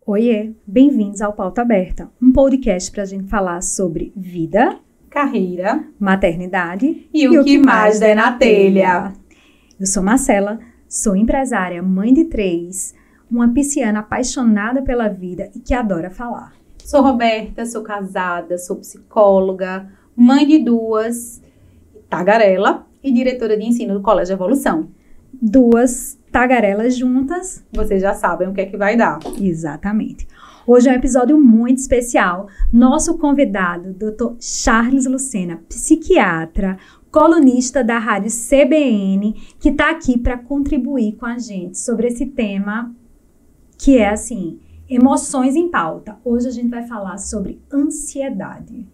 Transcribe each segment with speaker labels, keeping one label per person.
Speaker 1: Oiê, bem-vindos ao Pauta Aberta, um podcast para a gente falar sobre vida,
Speaker 2: carreira,
Speaker 1: maternidade
Speaker 2: e o que mais der na telha.
Speaker 1: Eu sou Marcela, sou empresária, mãe de 3, uma pisciana apaixonada pela vida e que adora falar.
Speaker 2: Sou Roberta, sou casada, sou psicóloga, mãe de 2, tagarela e diretora de ensino do Colégio Evolução.
Speaker 1: 2 tagarelas juntas.
Speaker 2: Vocês já sabem o que é que vai dar.
Speaker 1: Exatamente. Hoje é um episódio muito especial. Nosso convidado, Dr. Charles Lucena, psiquiatra, colunista da rádio CBN, que está aqui para contribuir com a gente sobre esse tema que é assim, emoções em pauta. Hoje a gente vai falar sobre ansiedade.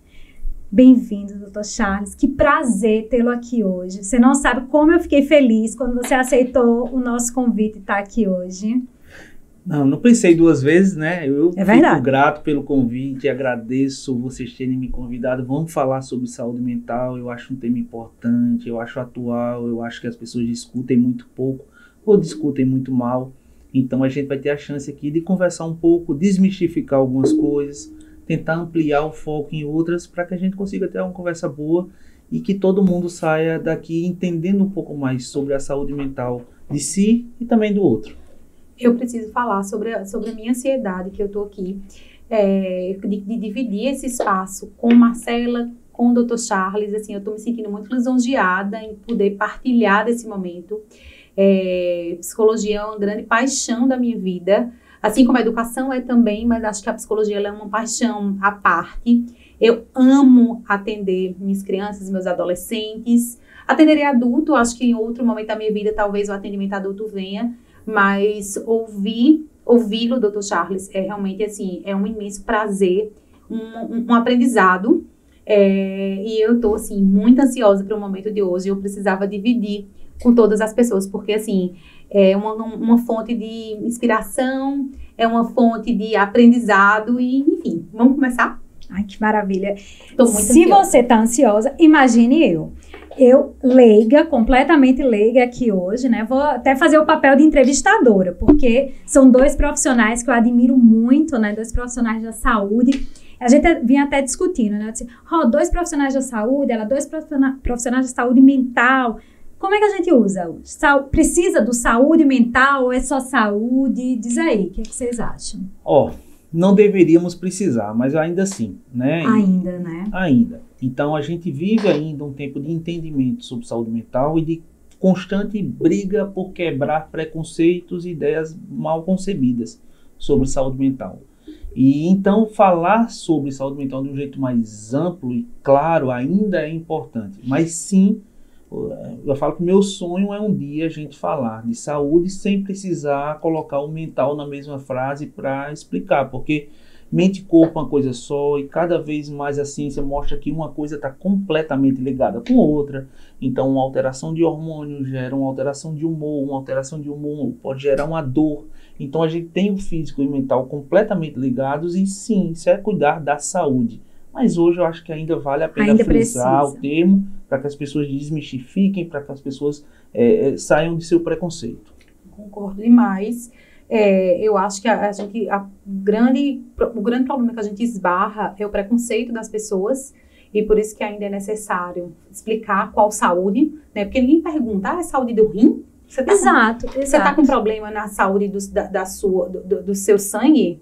Speaker 1: Bem-vindo, Dr. Charles. Que prazer tê-lo aqui hoje. Você não sabe como eu fiquei feliz quando você aceitou o nosso convite e está aqui hoje.
Speaker 3: Não pensei 2 vezes, né? Eu
Speaker 1: verdade.
Speaker 3: Fico grato pelo convite, agradeço vocês terem me convidado. Vamos falar sobre saúde mental, eu acho um tema importante, eu acho atual, eu acho que as pessoas discutem muito pouco ou discutem muito mal. Então a gente vai ter a chance aqui de conversar um pouco, desmistificar algumas coisas, tentar ampliar o foco em outras para que a gente consiga ter uma conversa boa e que todo mundo saia daqui entendendo um pouco mais sobre a saúde mental de si e também do outro.
Speaker 2: Eu preciso falar sobre a minha ansiedade, que eu estou aqui, de dividir esse espaço com Marcela, com o Dr. Charles. Assim, eu estou me sentindo muito lisonjeada em poder partilhar desse momento. Psicologia é uma grande paixão da minha vida, assim como a educação é também, mas acho que a psicologia ela é uma paixão à parte. Eu amo atender minhas crianças, meus adolescentes, atender adulto. Acho que em outro momento da minha vida talvez o atendimento adulto venha, mas ouvi-lo, Dr. Charles, é realmente assim, é um imenso prazer, um aprendizado, e eu estou assim, muito ansiosa para o momento de hoje. Eu precisava dividir com todas as pessoas, porque assim, é uma fonte de inspiração, é uma fonte de aprendizado e, enfim, vamos começar?
Speaker 1: Ai, que maravilha.
Speaker 2: Tô muito
Speaker 1: Se
Speaker 2: ansiosa.
Speaker 1: você tá ansiosa, imagine eu. Eu, leiga, completamente leiga aqui hoje, né? Vou até fazer o papel de entrevistadora, porque são 2 profissionais que eu admiro muito, né? 2 profissionais da saúde. A gente vinha até discutindo, né? Eu disse, 2 profissionais da saúde, 2 profissionais da saúde mental. Como é que a gente usa hoje? Precisa do saúde mental ou é só saúde? Diz aí, o que vocês acham?
Speaker 3: Não deveríamos precisar, mas ainda assim, né?
Speaker 1: Ainda, né?
Speaker 3: Ainda. Então a gente vive ainda um tempo de entendimento sobre saúde mental e de constante briga por quebrar preconceitos e ideias mal concebidas sobre saúde mental. E então falar sobre saúde mental de um jeito mais amplo e claro ainda é importante, mas sim, eu falo que meu sonho é um dia a gente falar de saúde sem precisar colocar o mental na mesma frase para explicar, porque mente e corpo é uma coisa só e cada vez mais a ciência mostra que uma coisa está completamente ligada com outra. Então uma alteração de hormônio gera uma alteração de humor, uma alteração de humor pode gerar uma dor. Então a gente tem o físico e o mental completamente ligados e sim, isso é cuidar da saúde. Mas hoje eu acho que ainda vale a pena frisar o termo para que as pessoas desmistifiquem, para que as pessoas saiam de seu preconceito.
Speaker 2: Concordo demais. Eu acho que o grande problema que a gente esbarra é o preconceito das pessoas e por isso que ainda é necessário explicar qual saúde, né? Porque ninguém pergunta, é saúde do rim? Você tá com problema na saúde do seu sangue?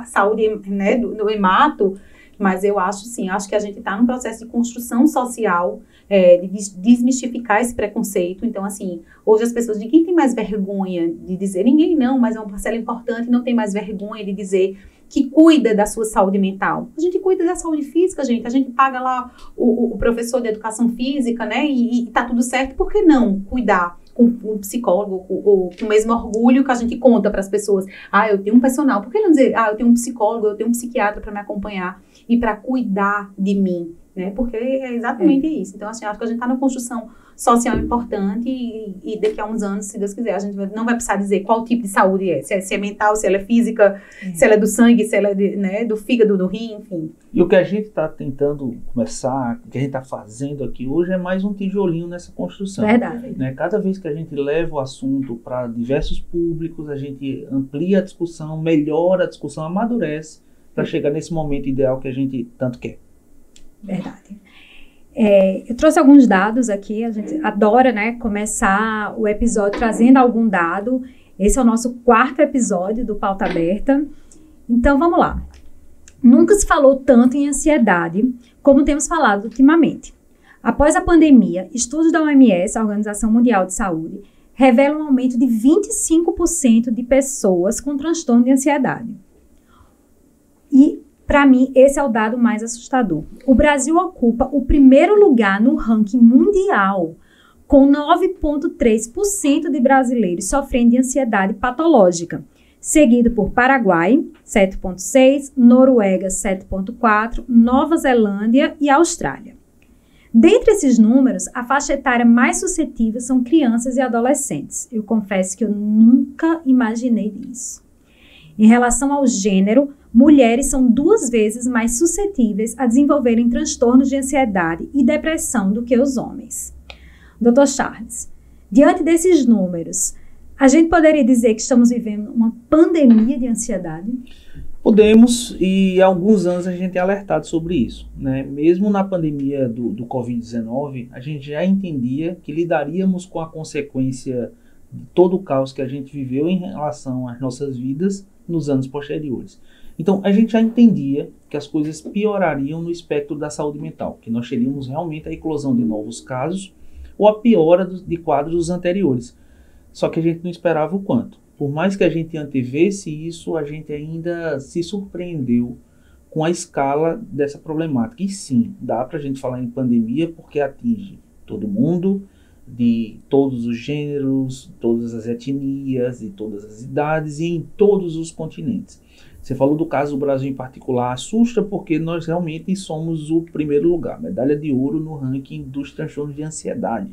Speaker 2: Saúde, né, do hemato? Mas eu acho que a gente está num processo de construção social, de desmistificar esse preconceito. Então, assim, hoje as pessoas, ninguém tem mais vergonha de dizer, ninguém não, mas é uma parcela importante, não tem mais vergonha de dizer que cuida da sua saúde mental. A gente cuida da saúde física, gente, a gente paga lá o professor de educação física, né, e tá tudo certo, por que não cuidar com um psicólogo, ou com o mesmo orgulho que a gente conta para as pessoas? Eu tenho um personal, por que não dizer, eu tenho um psicólogo, eu tenho um psiquiatra para me acompanhar e para cuidar de mim, né? Porque é exatamente isso. Então, assim, acho que a gente está na construção social importante e daqui a uns anos, se Deus quiser, a gente não vai precisar dizer qual tipo de saúde é. Se é mental, se ela é física, se ela é do sangue, se ela é né, do fígado, do rim, enfim.
Speaker 3: E o que a gente está tentando começar, o que a gente está fazendo aqui hoje é mais um tijolinho nessa construção.
Speaker 1: Verdade.
Speaker 3: Né? Cada vez que a gente leva o assunto para diversos públicos, a gente amplia a discussão, melhora a discussão, amadurece para chegar nesse momento ideal que a gente tanto quer.
Speaker 1: Verdade. Eu trouxe alguns dados aqui, a gente adora, né, começar o episódio trazendo algum dado. Esse é o nosso 4º episódio do Pauta Aberta. Então, vamos lá. Nunca se falou tanto em ansiedade como temos falado ultimamente. Após a pandemia, estudos da OMS, a Organização Mundial de Saúde, revelam um aumento de 25% de pessoas com transtorno de ansiedade. E para mim, esse é o dado mais assustador. O Brasil ocupa o 1º lugar no ranking mundial, com 9,3% de brasileiros sofrendo de ansiedade patológica, seguido por Paraguai, 7,6%, Noruega, 7,4%, Nova Zelândia e Austrália. Dentre esses números, a faixa etária mais suscetível são crianças e adolescentes. Eu confesso que eu nunca imaginei isso. Em relação ao gênero, mulheres são 2 vezes mais suscetíveis a desenvolverem transtornos de ansiedade e depressão do que os homens. Dr. Charles, diante desses números, a gente poderia dizer que estamos vivendo uma pandemia de ansiedade?
Speaker 3: Podemos, e há alguns anos a gente é alertado sobre isso, né? Mesmo na pandemia do Covid-19, a gente já entendia que lidaríamos com a consequência de todo o caos que a gente viveu em relação às nossas vidas nos anos posteriores. Então, a gente já entendia que as coisas piorariam no espectro da saúde mental, que nós teríamos realmente a eclosão de novos casos ou a piora de quadros anteriores. Só que a gente não esperava o quanto. Por mais que a gente antevesse isso, a gente ainda se surpreendeu com a escala dessa problemática. E sim, dá para a gente falar em pandemia porque atinge todo mundo, de todos os gêneros, todas as etnias, de todas as idades e em todos os continentes. Você falou do caso do Brasil em particular, assusta porque nós realmente somos o 1º lugar, medalha de ouro no ranking dos transtornos de ansiedade.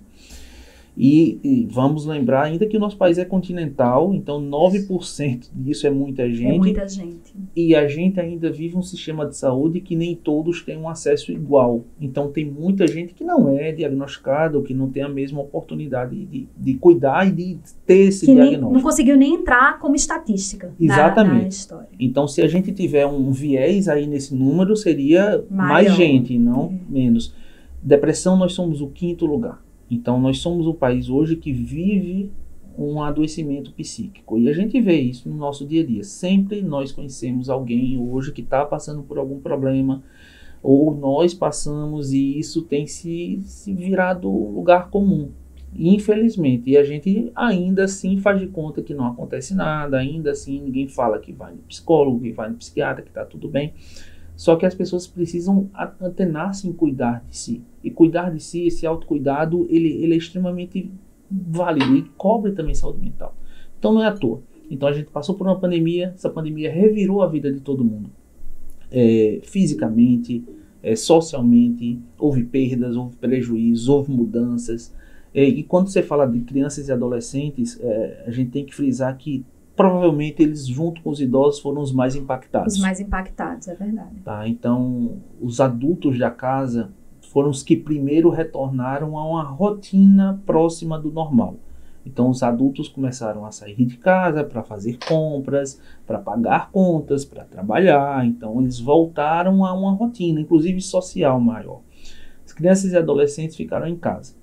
Speaker 3: E vamos lembrar ainda que o nosso país é continental, então 9% disso é muita gente.
Speaker 1: É muita gente.
Speaker 3: E a gente ainda vive um sistema de saúde que nem todos têm um acesso igual. Então tem muita gente que não é diagnosticada ou que não tem a mesma oportunidade de cuidar e de ter esse diagnóstico.
Speaker 1: Não conseguiu nem entrar como estatística.
Speaker 3: Exatamente.
Speaker 1: Na história.
Speaker 3: Então se a gente tiver um viés aí nesse número, seria mais gente, não menos. Depressão, nós somos o 5º lugar. Então, nós somos um país hoje que vive um adoecimento psíquico. E a gente vê isso no nosso dia a dia. Sempre nós conhecemos alguém hoje que está passando por algum problema, ou nós passamos e isso tem se virado lugar comum. Infelizmente. E a gente ainda assim faz de conta que não acontece nada, ainda assim ninguém fala que vai no psicólogo, que vai no psiquiatra, que está tudo bem. Só que as pessoas precisam antenar-se em cuidar de si. E cuidar de si, esse autocuidado, ele é extremamente válido e cobre também saúde mental. Então não é à toa. Então a gente passou por uma pandemia, essa pandemia revirou a vida de todo mundo. Fisicamente, socialmente, houve perdas, houve prejuízos, houve mudanças. E quando você fala de crianças e adolescentes, a gente tem que frisar que provavelmente eles, junto com os idosos, foram os mais impactados.
Speaker 1: Os mais impactados, é verdade.
Speaker 3: Tá? Então, os adultos da casa foram os que primeiro retornaram a uma rotina próxima do normal. Então, os adultos começaram a sair de casa para fazer compras, para pagar contas, para trabalhar. Então, eles voltaram a uma rotina, inclusive social maior. As crianças e adolescentes ficaram em casa.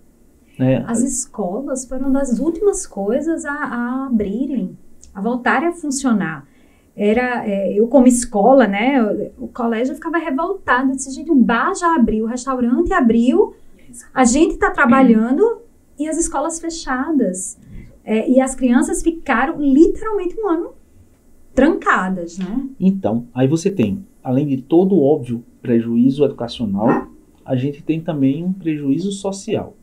Speaker 3: Né?
Speaker 1: As escolas foram das últimas coisas a abrirem, a voltarem a funcionar. Eu como escola, né, o colégio ficava revoltado, disse, gente, o bar já abriu, o restaurante abriu, a gente está trabalhando e as escolas fechadas. E as crianças ficaram literalmente um ano trancadas, né?
Speaker 3: Então, aí você tem, além de todo o óbvio prejuízo educacional, a gente tem também um prejuízo social.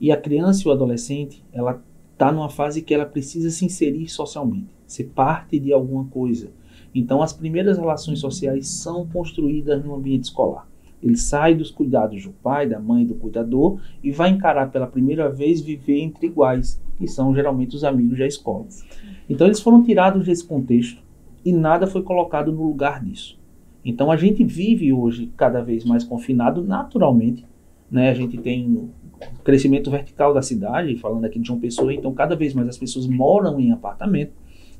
Speaker 3: E a criança e o adolescente, ela está numa fase que ela precisa se inserir socialmente, ser parte de alguma coisa. Então, as primeiras relações sociais são construídas no ambiente escolar. Ele sai dos cuidados do pai, da mãe, do cuidador e vai encarar pela primeira vez viver entre iguais, que são geralmente os amigos da escola. Então eles foram tirados desse contexto e nada foi colocado no lugar disso. Então a gente vive hoje cada vez mais confinado naturalmente, né? A gente tem crescimento vertical da cidade, falando aqui de João Pessoa, então cada vez mais as pessoas moram em apartamento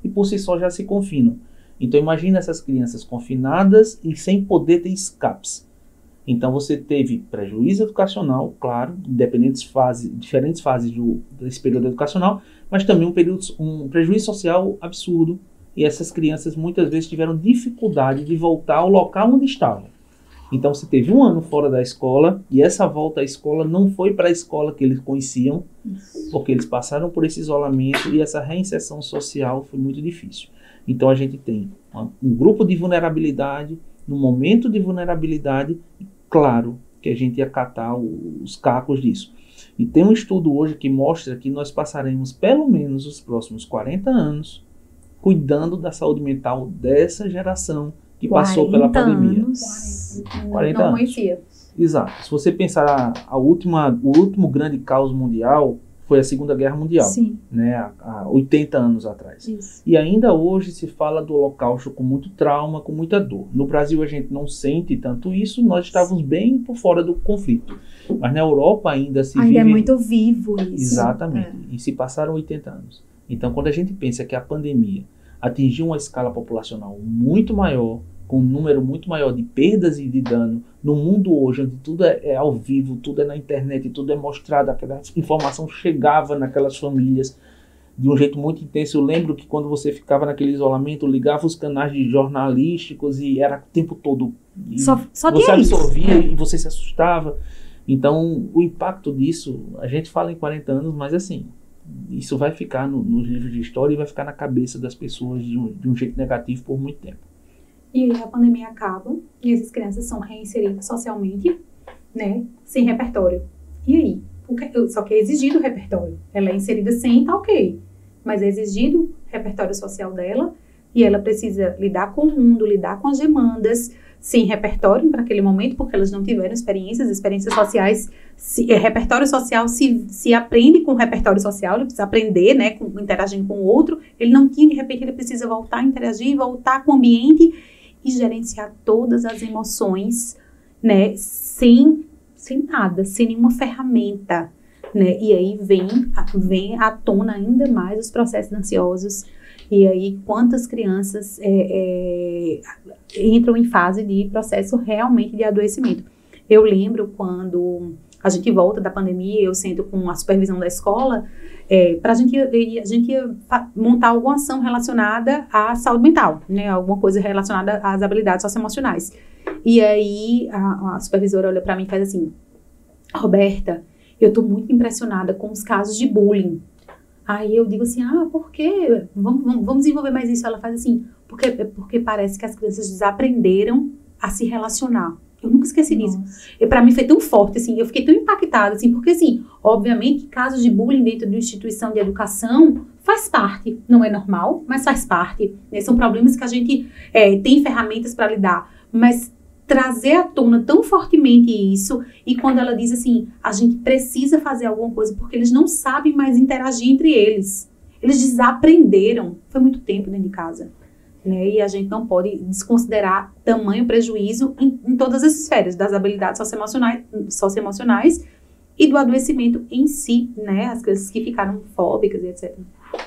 Speaker 3: e por si só já se confinam. Então imagina essas crianças confinadas e sem poder ter escapes. Então você teve prejuízo educacional, claro, diferentes fases desse período educacional, mas também um prejuízo social absurdo, e essas crianças muitas vezes tiveram dificuldade de voltar ao local onde estavam. Então você teve um ano fora da escola, e essa volta à escola não foi para a escola que eles conheciam, porque eles passaram por esse isolamento e essa reinserção social foi muito difícil. Então a gente tem um grupo de vulnerabilidade, no momento de vulnerabilidade, claro que a gente ia catar os cacos disso. E tem um estudo hoje que mostra que nós passaremos pelo menos os próximos 40 anos cuidando da saúde mental dessa geração que passou pela pandemia. 40
Speaker 2: não
Speaker 3: anos.
Speaker 2: conhecia.
Speaker 3: Exato. Se você pensar, o último grande caos mundial foi a Segunda Guerra Mundial,
Speaker 1: Sim.
Speaker 3: né, há 80 anos atrás.
Speaker 1: Isso.
Speaker 3: E ainda hoje se fala do Holocausto com muito trauma, com muita dor. No Brasil a gente não sente tanto isso, nós estávamos bem por fora do conflito. Mas na Europa ainda se vive...
Speaker 1: Ainda é muito vivo isso.
Speaker 3: Exatamente. E se passaram 80 anos. Então quando a gente pensa que a pandemia atingiu uma escala populacional muito maior, com um número muito maior de perdas e de dano, no mundo hoje, onde tudo é ao vivo, tudo é na internet, tudo é mostrado, aquela informação chegava naquelas famílias de um jeito muito intenso. Eu lembro que quando você ficava naquele isolamento, ligava os canais de jornalísticos e era o tempo todo.
Speaker 1: Só
Speaker 3: você absorvia e você se assustava. Então, o impacto disso, a gente fala em 40 anos, mas assim, isso vai ficar nos livros de história e vai ficar na cabeça das pessoas de um jeito negativo por muito tempo.
Speaker 2: E aí a pandemia acaba e essas crianças são reinseridas socialmente, né, sem repertório. E aí? Só que é exigido o repertório. Ela é inserida sem, tá ok. Mas é exigido o repertório social dela e ela precisa lidar com o mundo, lidar com as demandas, sem repertório para aquele momento, porque elas não tiveram experiências sociais. Repertório social se aprende com o repertório social, ele precisa aprender, né, interagindo com o outro. Ele não tinha, de repente, ele precisa voltar a interagir, voltar com o ambiente e gerenciar todas as emoções, né, sem nada, sem nenhuma ferramenta, né, e aí vem à tona ainda mais os processos ansiosos, e aí quantas crianças entram em fase de processo realmente de adoecimento. Eu lembro quando a gente volta da pandemia, eu sento com a supervisão da escola, a gente ia montar alguma ação relacionada à saúde mental, né, alguma coisa relacionada às habilidades socioemocionais. E aí a supervisora olha para mim e faz assim: Roberta, eu estou muito impressionada com os casos de bullying. Aí eu digo assim: por quê? Vamos desenvolver mais isso. Ela faz assim: porque parece que as crianças desaprenderam a se relacionar. Eu nunca esqueci disso. E para mim foi tão forte, assim, eu fiquei tão impactada, assim, porque, assim, obviamente, casos de bullying dentro de uma instituição de educação faz parte, não é normal, mas faz parte, né? São problemas que a gente tem ferramentas para lidar, mas trazer à tona tão fortemente isso, e quando ela diz assim, a gente precisa fazer alguma coisa, porque eles não sabem mais interagir entre eles. Eles desaprenderam. Foi muito tempo dentro de casa. Né, e a gente não pode desconsiderar tamanho prejuízo em todas as esferas, das habilidades socioemocionais e do adoecimento em si, né, as crianças que ficaram fóbicas e etc.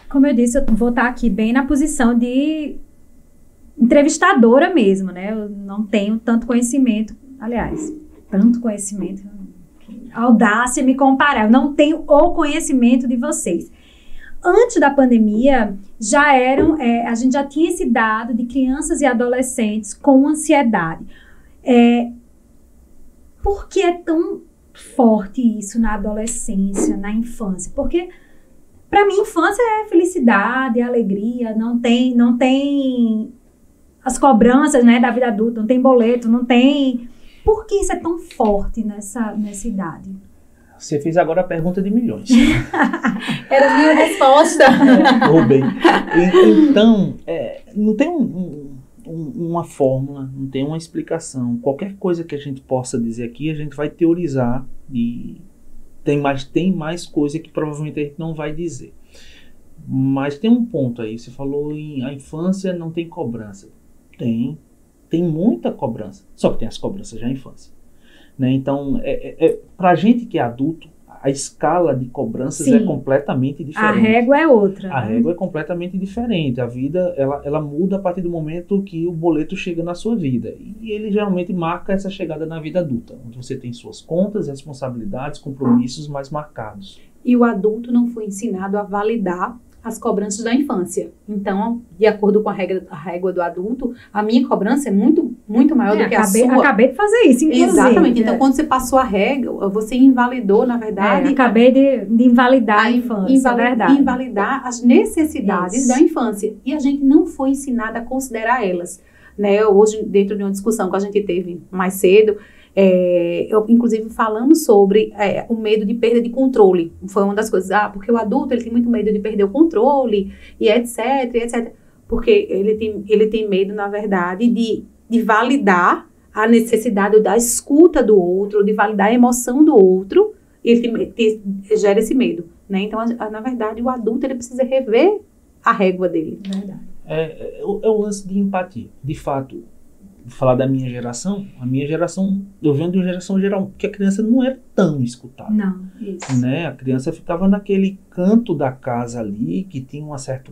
Speaker 1: Como eu disse, eu vou estar aqui bem na posição de entrevistadora mesmo, né, eu não tenho tanto conhecimento, aliás, audácia me comparar, eu não tenho o conhecimento de vocês. Antes da pandemia, a gente já tinha esse dado de crianças e adolescentes com ansiedade. Por que é tão forte isso na adolescência, na infância? Porque, para mim, infância é felicidade, é alegria, não tem as cobranças, né, da vida adulta, não tem boleto, não tem... Por que isso é tão forte nessa idade?
Speaker 3: Você fez agora a pergunta de milhões.
Speaker 2: Era a minha resposta.
Speaker 3: Roubei. Então, não tem uma fórmula, não tem uma explicação. Qualquer coisa que a gente possa dizer aqui, a gente vai teorizar e tem mais coisa que provavelmente a gente não vai dizer. Mas tem um ponto aí, você falou a infância não tem cobrança. Tem muita cobrança, só que tem as cobranças já na infância. Né? Então, para a gente que é adulto, a escala de cobranças é completamente diferente.
Speaker 1: A régua é outra.
Speaker 3: A régua é completamente diferente. A vida, ela muda a partir do momento que o boleto chega na sua vida. E ele geralmente marca essa chegada na vida adulta, onde você tem suas contas, responsabilidades, compromissos mais marcados.
Speaker 2: E o adulto não foi ensinado a validar as cobranças da infância. Então, de acordo com a régua do adulto, a minha cobrança é muito, muito maior do que a sua.
Speaker 1: Acabei de fazer isso, inclusive.
Speaker 2: Exatamente. Então, quando você passou a régua, você invalidou, na verdade...
Speaker 1: acabei de invalidar a infância, é verdade.
Speaker 2: Invalidar as necessidades da infância. E a gente não foi ensinada a considerar elas. Né? Hoje, dentro de uma discussão que a gente teve mais cedo, inclusive falamos sobre o medo de perda de controle. Foi uma das coisas, porque o adulto ele tem muito medo de perder o controle, e etc. Porque ele tem medo, na verdade, de validar a necessidade da escuta do outro, de validar a emoção do outro, e ele gera esse medo. Né? Então, na verdade, o adulto ele precisa rever a régua dele. Verdade.
Speaker 3: É o lance de empatia. De fato, falar da minha geração, eu venho de uma geração geral, que a criança não era tão escutada.
Speaker 1: Não, isso.
Speaker 3: Né? A criança ficava naquele canto da casa ali, que tinha uma certa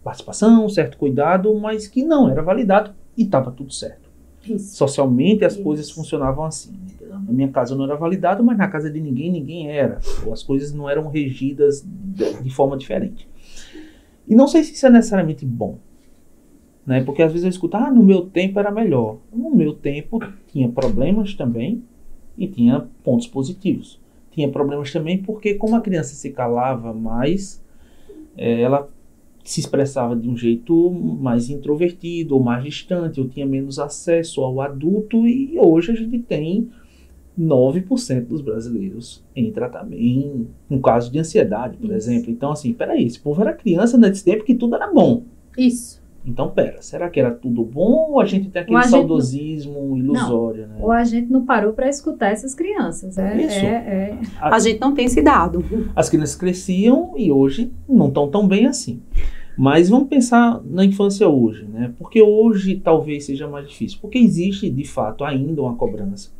Speaker 3: participação, um certo cuidado, mas que não era validado e estava tudo certo.
Speaker 2: Isso.
Speaker 3: Socialmente as coisas funcionavam assim. Na minha casa não era validado, mas na casa de ninguém era. Ou as coisas não eram regidas de forma diferente. E não sei se isso é necessariamente bom. Né? Porque às vezes eu escuto, no meu tempo era melhor. No meu tempo tinha problemas também e tinha pontos positivos. Tinha problemas também porque como a criança se calava mais, ela se expressava de um jeito mais introvertido ou mais distante, ou tinha menos acesso ao adulto, e hoje a gente tem 9% dos brasileiros em tratamento, um caso de ansiedade, por exemplo. Então assim, peraí, esse povo era criança nesse tempo que tudo era bom.
Speaker 2: Isso.
Speaker 3: Então, será que era tudo bom ou a gente tem aquele saudosismo ilusório? Né?
Speaker 1: Ou a gente não parou para escutar essas crianças.
Speaker 2: A gente não tem esse dado.
Speaker 3: As crianças cresciam e hoje não estão tão bem assim. Mas vamos pensar na infância hoje, né? Porque hoje talvez seja mais difícil. Porque existe, de fato, ainda uma cobrança.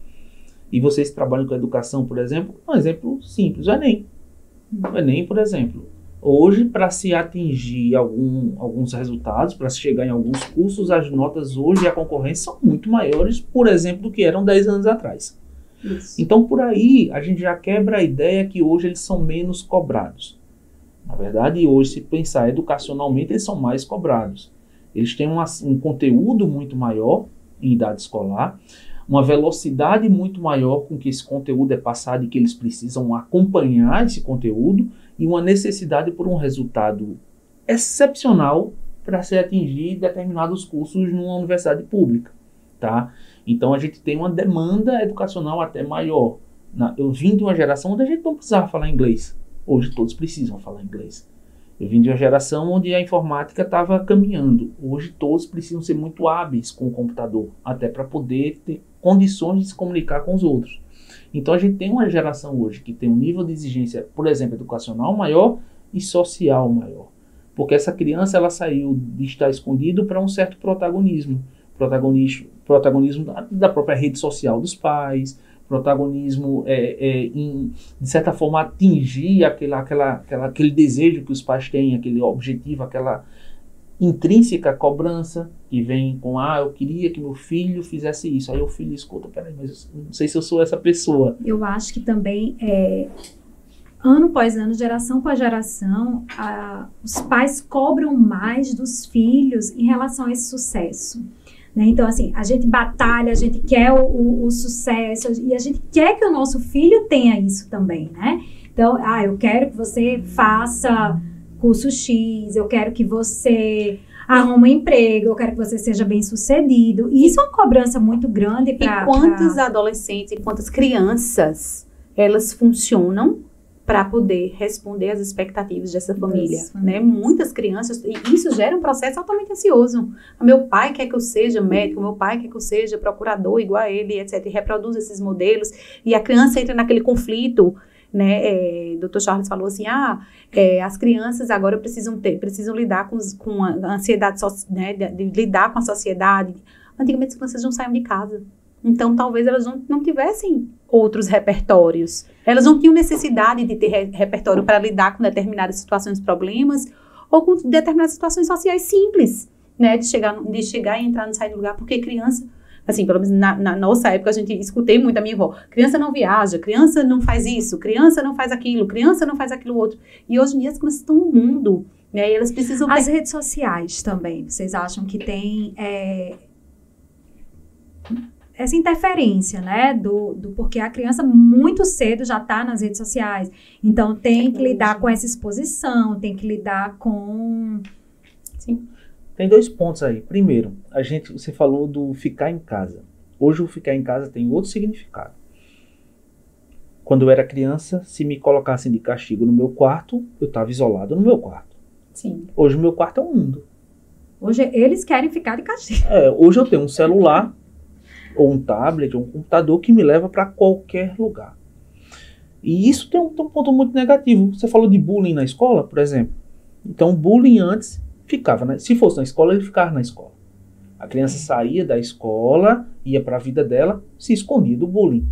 Speaker 3: E vocês que trabalham com educação, por exemplo, um exemplo simples, o Enem. O Enem, por exemplo. Hoje, para se atingir alguns resultados, para se chegar em alguns cursos, as notas hoje e a concorrência são muito maiores, por exemplo, do que eram 10 anos atrás.
Speaker 2: Isso.
Speaker 3: Então, por aí, a gente já quebra a ideia que hoje eles são menos cobrados. Na verdade, hoje, se pensar educacionalmente, eles são mais cobrados. Eles têm um conteúdo muito maior em idade escolar, uma velocidade muito maior com que esse conteúdo é passado e que eles precisam acompanhar esse conteúdo, e uma necessidade por um resultado excepcional para se atingir determinados cursos numa universidade pública. Tá? Então a gente tem uma demanda educacional até maior. Eu vim de uma geração onde a gente não precisava falar inglês. Hoje todos precisam falar inglês. Eu vim de uma geração onde a informática estava caminhando. Hoje todos precisam ser muito hábeis com o computador, até para poder ter condições de se comunicar com os outros. Então a gente tem uma geração hoje que tem um nível de exigência, por exemplo, educacional maior e social maior. Porque essa criança ela saiu de estar escondido para um certo protagonismo. Protagonismo da própria rede social dos pais, protagonismo de certa forma atingir aquele desejo que os pais têm, aquele objetivo, aquela intrínseca cobrança que vem com, eu queria que meu filho fizesse isso. Aí o filho escuta, peraí, mas eu não sei se eu sou essa pessoa.
Speaker 1: Eu acho que também, ano após ano, geração após geração, os pais cobram mais dos filhos em relação a esse sucesso. Né? Então, assim, a gente batalha, a gente quer o sucesso, e a gente quer que o nosso filho tenha isso também, né? Então, eu quero que você faça curso X, eu quero que você arrume um emprego, eu quero que você seja bem sucedido. E isso é uma cobrança muito grande para...
Speaker 2: E quantos adolescentes e quantas crianças, elas funcionam para poder responder às expectativas dessa família, né? Muitas crianças, e isso gera um processo altamente ansioso. Meu pai quer que eu seja médico, meu pai quer que eu seja procurador igual a ele, etc. E reproduz esses modelos, e a criança entra naquele conflito, né? Dr. Charles falou assim, as crianças agora precisam lidar com a ansiedade, né? De lidar com a sociedade. Antigamente as crianças não saíam de casa. Então, talvez elas não tivessem outros repertórios. Elas não tinham necessidade de ter repertório para lidar com determinadas situações, problemas, ou com determinadas situações sociais simples, né? De chegar e entrar e sair do lugar, porque criança, assim, pelo menos na nossa época, escutei muito a minha avó, criança não viaja, criança não faz isso, criança não faz aquilo, criança não faz aquilo outro. E hoje em dia as crianças estão no mundo, né? E elas precisam
Speaker 1: As redes sociais também, vocês acham que tem... essa interferência, né, porque a criança muito cedo já está nas redes sociais, então tem que lidar com essa exposição, tem que lidar com...
Speaker 2: Sim.
Speaker 3: Tem 2 pontos aí. Primeiro, você falou do ficar em casa. Hoje o ficar em casa tem outro significado. Quando eu era criança, se me colocassem de castigo no meu quarto, eu estava isolado no meu quarto.
Speaker 2: Sim.
Speaker 3: Hoje o meu quarto é um mundo.
Speaker 1: Hoje eles querem ficar de castigo.
Speaker 3: Hoje eu tenho um celular, ou um tablet, ou um computador que me leva para qualquer lugar. E isso tem um ponto muito negativo. Você falou de bullying na escola, por exemplo. Então, o bullying antes ficava, se fosse na escola, ele ficava na escola. A criança saía da escola, ia para a vida dela, se escondia do bullying.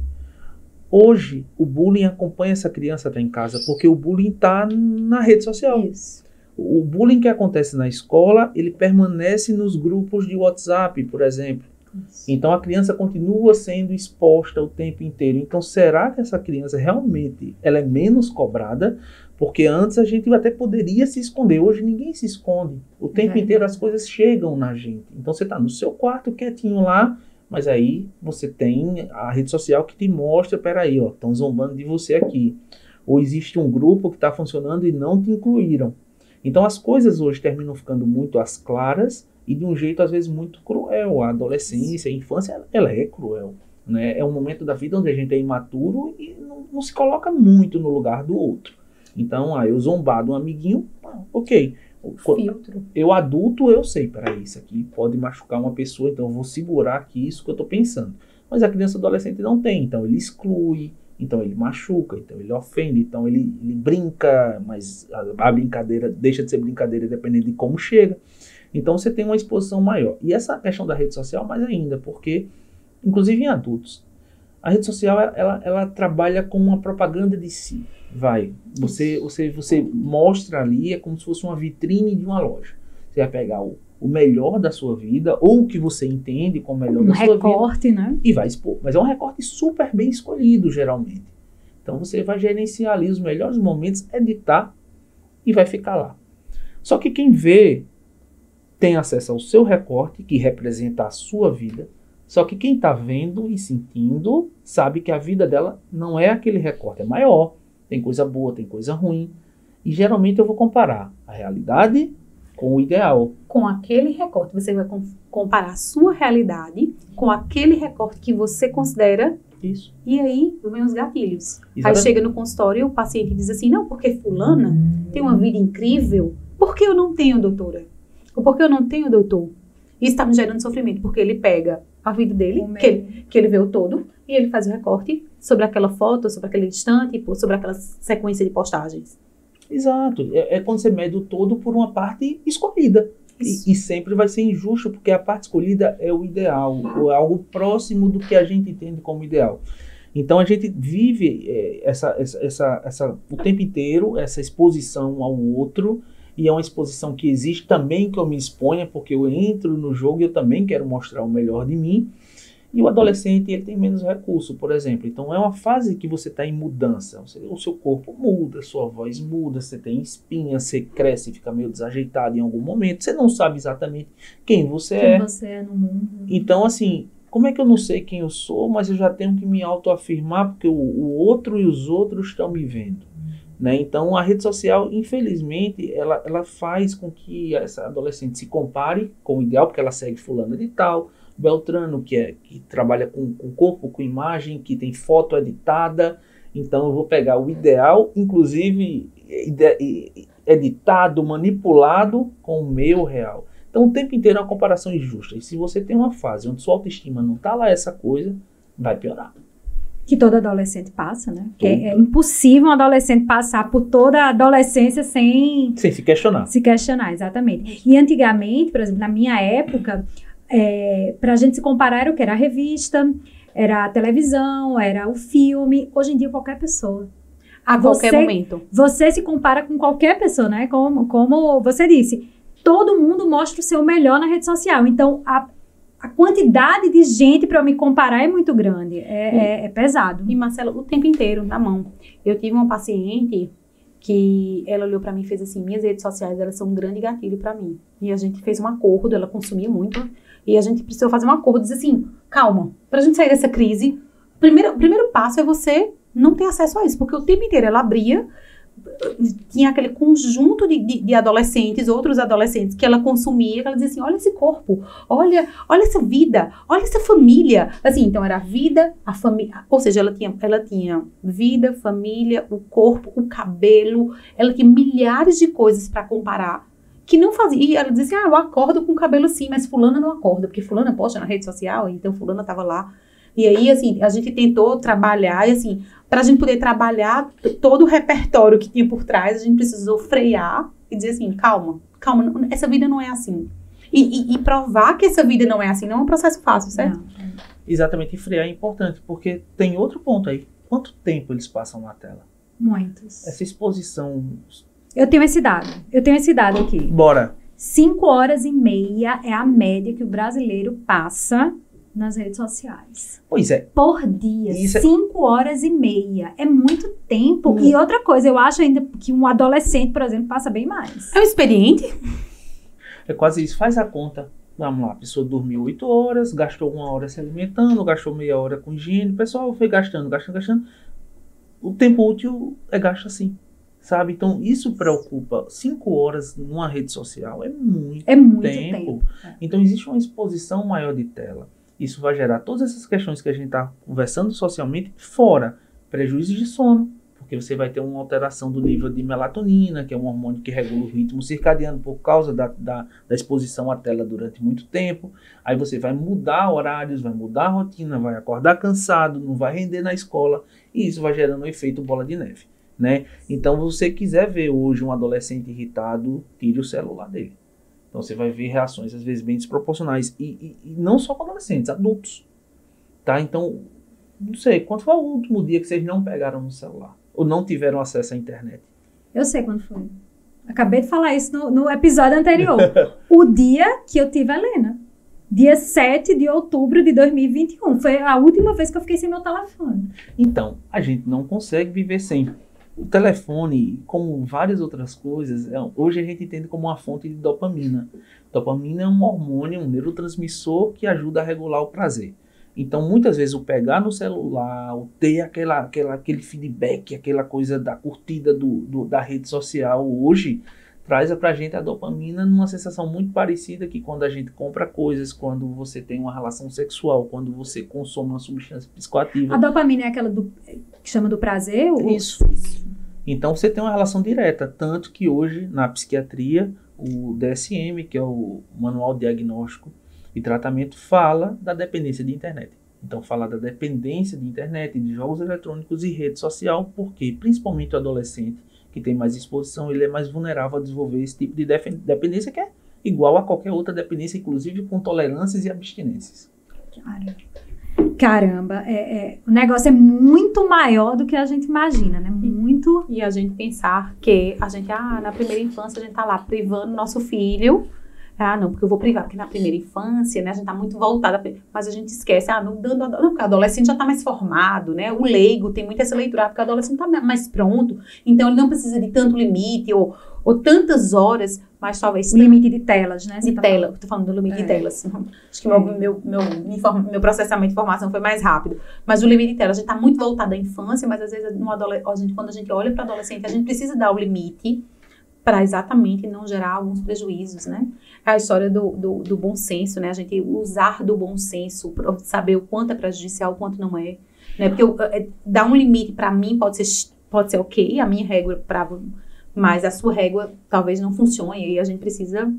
Speaker 3: Hoje, o bullying acompanha essa criança até em casa, porque o bullying está na rede social.
Speaker 1: Isso.
Speaker 3: O bullying que acontece na escola, ele permanece nos grupos de WhatsApp, por exemplo. Então a criança continua sendo exposta o tempo inteiro. Então será que essa criança realmente ela é menos cobrada? Porque antes a gente até poderia se esconder. Hoje ninguém se esconde. O tempo inteiro as coisas chegam na gente. Então você está no seu quarto quietinho lá, mas aí você tem a rede social que te mostra, peraí, estão zombando de você aqui. Ou existe um grupo que está funcionando e não te incluíram. Então as coisas hoje terminam ficando muito às claras e de um jeito, às vezes, muito cruel. A adolescência, a infância, ela é cruel. Né? É um momento da vida onde a gente é imaturo e não se coloca muito no lugar do outro. Então, eu zombar de um amiguinho, ok.
Speaker 2: Filtro.
Speaker 3: Eu adulto, eu sei, peraí, isso aqui pode machucar uma pessoa, então eu vou segurar aqui isso que eu estou pensando. Mas a criança adolescente não tem, então ele exclui, então ele machuca, então ele ofende, então ele brinca, mas a brincadeira deixa de ser brincadeira dependendo de como chega. Então você tem uma exposição maior. E essa questão da rede social mais ainda, porque, inclusive em adultos, a rede social ela trabalha com uma propaganda de si. Você mostra ali, é como se fosse uma vitrine de uma loja. Você vai pegar o melhor da sua vida, ou o que você entende como melhor da sua vida.
Speaker 1: Um recorte, né?
Speaker 3: E vai expor. Mas é um recorte super bem escolhido, geralmente. Então você vai gerenciar ali os melhores momentos, editar e vai ficar lá. Só que quem vê tem acesso ao seu recorte, que representa a sua vida. Só que quem está vendo e sentindo sabe que a vida dela não é aquele recorte, é maior. Tem coisa boa, tem coisa ruim. E geralmente eu vou comparar a realidade com o ideal.
Speaker 2: Com aquele recorte, você vai comparar a sua realidade com aquele recorte que você considera.
Speaker 3: Isso.
Speaker 2: E aí vem os gatilhos.
Speaker 3: Exatamente.
Speaker 2: Aí chega no consultório e o paciente diz assim, não, porque fulana tem uma vida incrível, por que eu não tenho, doutora? Ou por que eu não tenho, doutor? Isso está me gerando sofrimento, porque ele pega a vida dele, que ele vê o todo, e ele faz o recorte sobre aquela foto, sobre aquele instante, sobre aquela sequência de postagens.
Speaker 3: Exato. É quando você mede o todo por uma parte escolhida. E sempre vai ser injusto, porque a parte escolhida é o ideal, ou é algo próximo do que a gente entende como ideal. Então a gente vive o tempo inteiro essa exposição ao outro, e é uma exposição que existe também que eu me exponha, porque eu entro no jogo e eu também quero mostrar o melhor de mim. E o adolescente, ele tem menos recurso, por exemplo. Então é uma fase que você está em mudança. O seu corpo muda, sua voz muda, você tem espinha, você cresce, fica meio desajeitado em algum momento. Você não sabe exatamente quem você é.
Speaker 1: Quem você é no mundo.
Speaker 3: Então, assim, como é que eu não sei quem eu sou, mas eu já tenho que me autoafirmar porque o outro e os outros estão me vendo? Né? Então a rede social, infelizmente, ela faz com que essa adolescente se compare com o ideal, porque ela segue fulano de tal, Beltrano, que trabalha com corpo, com imagem, que tem foto editada, Então eu vou pegar o ideal, inclusive editado, manipulado com o meu real. Então o tempo inteiro é uma comparação injusta. E se você tem uma fase onde sua autoestima não está lá essa coisa, vai piorar.
Speaker 1: Que todo adolescente passa, né? Porque é impossível um adolescente passar por toda a adolescência sem
Speaker 3: se questionar.
Speaker 1: Se questionar, exatamente. E antigamente, por exemplo, na minha época, pra gente se comparar era o que? Era a revista, era a televisão, era o filme. Hoje em dia, qualquer pessoa.
Speaker 2: A qualquer momento.
Speaker 1: Você se compara com qualquer pessoa, né? Como você disse, todo mundo mostra o seu melhor na rede social. Então, a quantidade de gente para eu me comparar é muito grande, é pesado.
Speaker 2: E Marcela, o tempo inteiro, na mão. Eu tive uma paciente que ela olhou para mim e fez assim, minhas redes sociais, elas são um grande gatilho para mim. E a gente fez um acordo, ela consumia muito, e a gente precisou fazer um acordo, dizer assim, calma, pra gente sair dessa crise, o primeiro passo é você não ter acesso a isso, porque o tempo inteiro ela abria, tinha aquele conjunto de adolescentes, outros adolescentes que ela consumia, que ela dizia assim, olha esse corpo, olha essa vida, olha essa família. Assim, então era a vida, a família, ou seja, ela tinha vida, família, o corpo, o cabelo, ela tinha milhares de coisas para comparar, que não fazia, e ela dizia assim, eu acordo com o cabelo assim, mas fulana não acorda, porque fulana posta na rede social, então fulana tava lá. E aí, assim, a gente tentou trabalhar, e assim, para a gente poder trabalhar todo o repertório que tinha por trás, a gente precisou frear e dizer assim, calma, essa vida não é assim. E provar que essa vida não é assim, não é um processo fácil, certo?
Speaker 1: Não.
Speaker 3: Exatamente, e frear é importante, porque tem outro ponto aí. Quanto tempo eles passam na tela?
Speaker 1: Muitos.
Speaker 3: Essa exposição...
Speaker 1: Eu tenho esse dado aqui.
Speaker 3: Bora.
Speaker 1: 5 horas e meia é a média que o brasileiro passa nas redes sociais.
Speaker 3: Pois é.
Speaker 1: Por dia. 5 horas e meia. É muito tempo. E outra coisa, eu acho ainda que um adolescente, por exemplo, passa bem mais.
Speaker 2: É um experiente?
Speaker 3: É quase isso. Faz a conta. Vamos lá, a pessoa dormiu 8 horas, gastou 1 hora se alimentando, gastou meia hora com higiene. O pessoal foi gastando. O tempo útil é gasto assim. Sabe? Então, isso preocupa. 5 horas numa rede social é muito tempo. Então, existe uma exposição maior de tela. Isso vai gerar todas essas questões que a gente está conversando socialmente, fora prejuízos de sono, porque você vai ter uma alteração do nível de melatonina, que é um hormônio que regula o ritmo circadiano por causa da exposição à tela durante muito tempo. Aí você vai mudar horários, vai mudar a rotina, vai acordar cansado, não vai render na escola, e isso vai gerando um efeito bola de neve, né? Então, se você quiser ver hoje um adolescente irritado, tire o celular dele. Então, você vai ver reações, às vezes, bem desproporcionais. E não só com adolescentes, adultos. Tá? Então, não sei, quando foi o último dia que vocês não pegaram no celular? Ou não tiveram acesso à internet?
Speaker 1: Eu sei quando foi. Acabei de falar isso no episódio anterior. O dia que eu tive a Helena. Dia 7 de outubro de 2021. Foi a última vez que eu fiquei sem meu telefone.
Speaker 3: Então, a gente não consegue viver sem. O telefone, como várias outras coisas, hoje a gente entende como uma fonte de dopamina. Dopamina é um hormônio, um neurotransmissor que ajuda a regular o prazer. Então, muitas vezes, o pegar no celular, o ter aquele feedback, aquela coisa da curtida da rede social hoje, traz pra gente a dopamina numa sensação muito parecida que quando a gente compra coisas, quando você tem uma relação sexual, quando você consome uma substância psicoativa.
Speaker 1: A dopamina é aquela que chama do prazer?
Speaker 3: Isso. Então você tem uma relação direta, tanto que hoje na psiquiatria, o DSM, que é o Manual Diagnóstico e Tratamento, fala da dependência de internet. Então fala da dependência de internet, de jogos eletrônicos e rede social, porque principalmente o adolescente que tem mais exposição, ele é mais vulnerável a desenvolver esse tipo de dependência, que é igual a qualquer outra dependência, inclusive com tolerâncias e abstinências.
Speaker 1: Caramba, o negócio é muito maior do que a gente imagina, né? Muito.
Speaker 2: E a gente pensar que a gente, na primeira infância a gente tá lá privando nosso filho. Não, porque eu vou privar, porque na primeira infância, né, a gente tá muito voltada, mas a gente esquece, não, porque o adolescente já tá mais formado, né, o leigo tem muito essa leitura, porque o adolescente tá mais pronto, então ele não precisa de tanto limite, ou tantas horas, mas talvez...
Speaker 1: O limite de telas, né?
Speaker 2: De tela, eu tô falando do limite de telas. Acho que meu processamento de informação foi mais rápido. Mas o limite de telas, a gente tá muito voltado à infância, mas às vezes quando a gente olha para o adolescente, a gente precisa dar o limite para exatamente não gerar alguns prejuízos, né? É a história do bom senso, né? A gente usar do bom senso para saber o quanto é prejudicial, o quanto não é. Né? Porque dar um limite para mim pode ser ok, a minha régua mas a sua régua talvez não funcione, e aí a gente precisa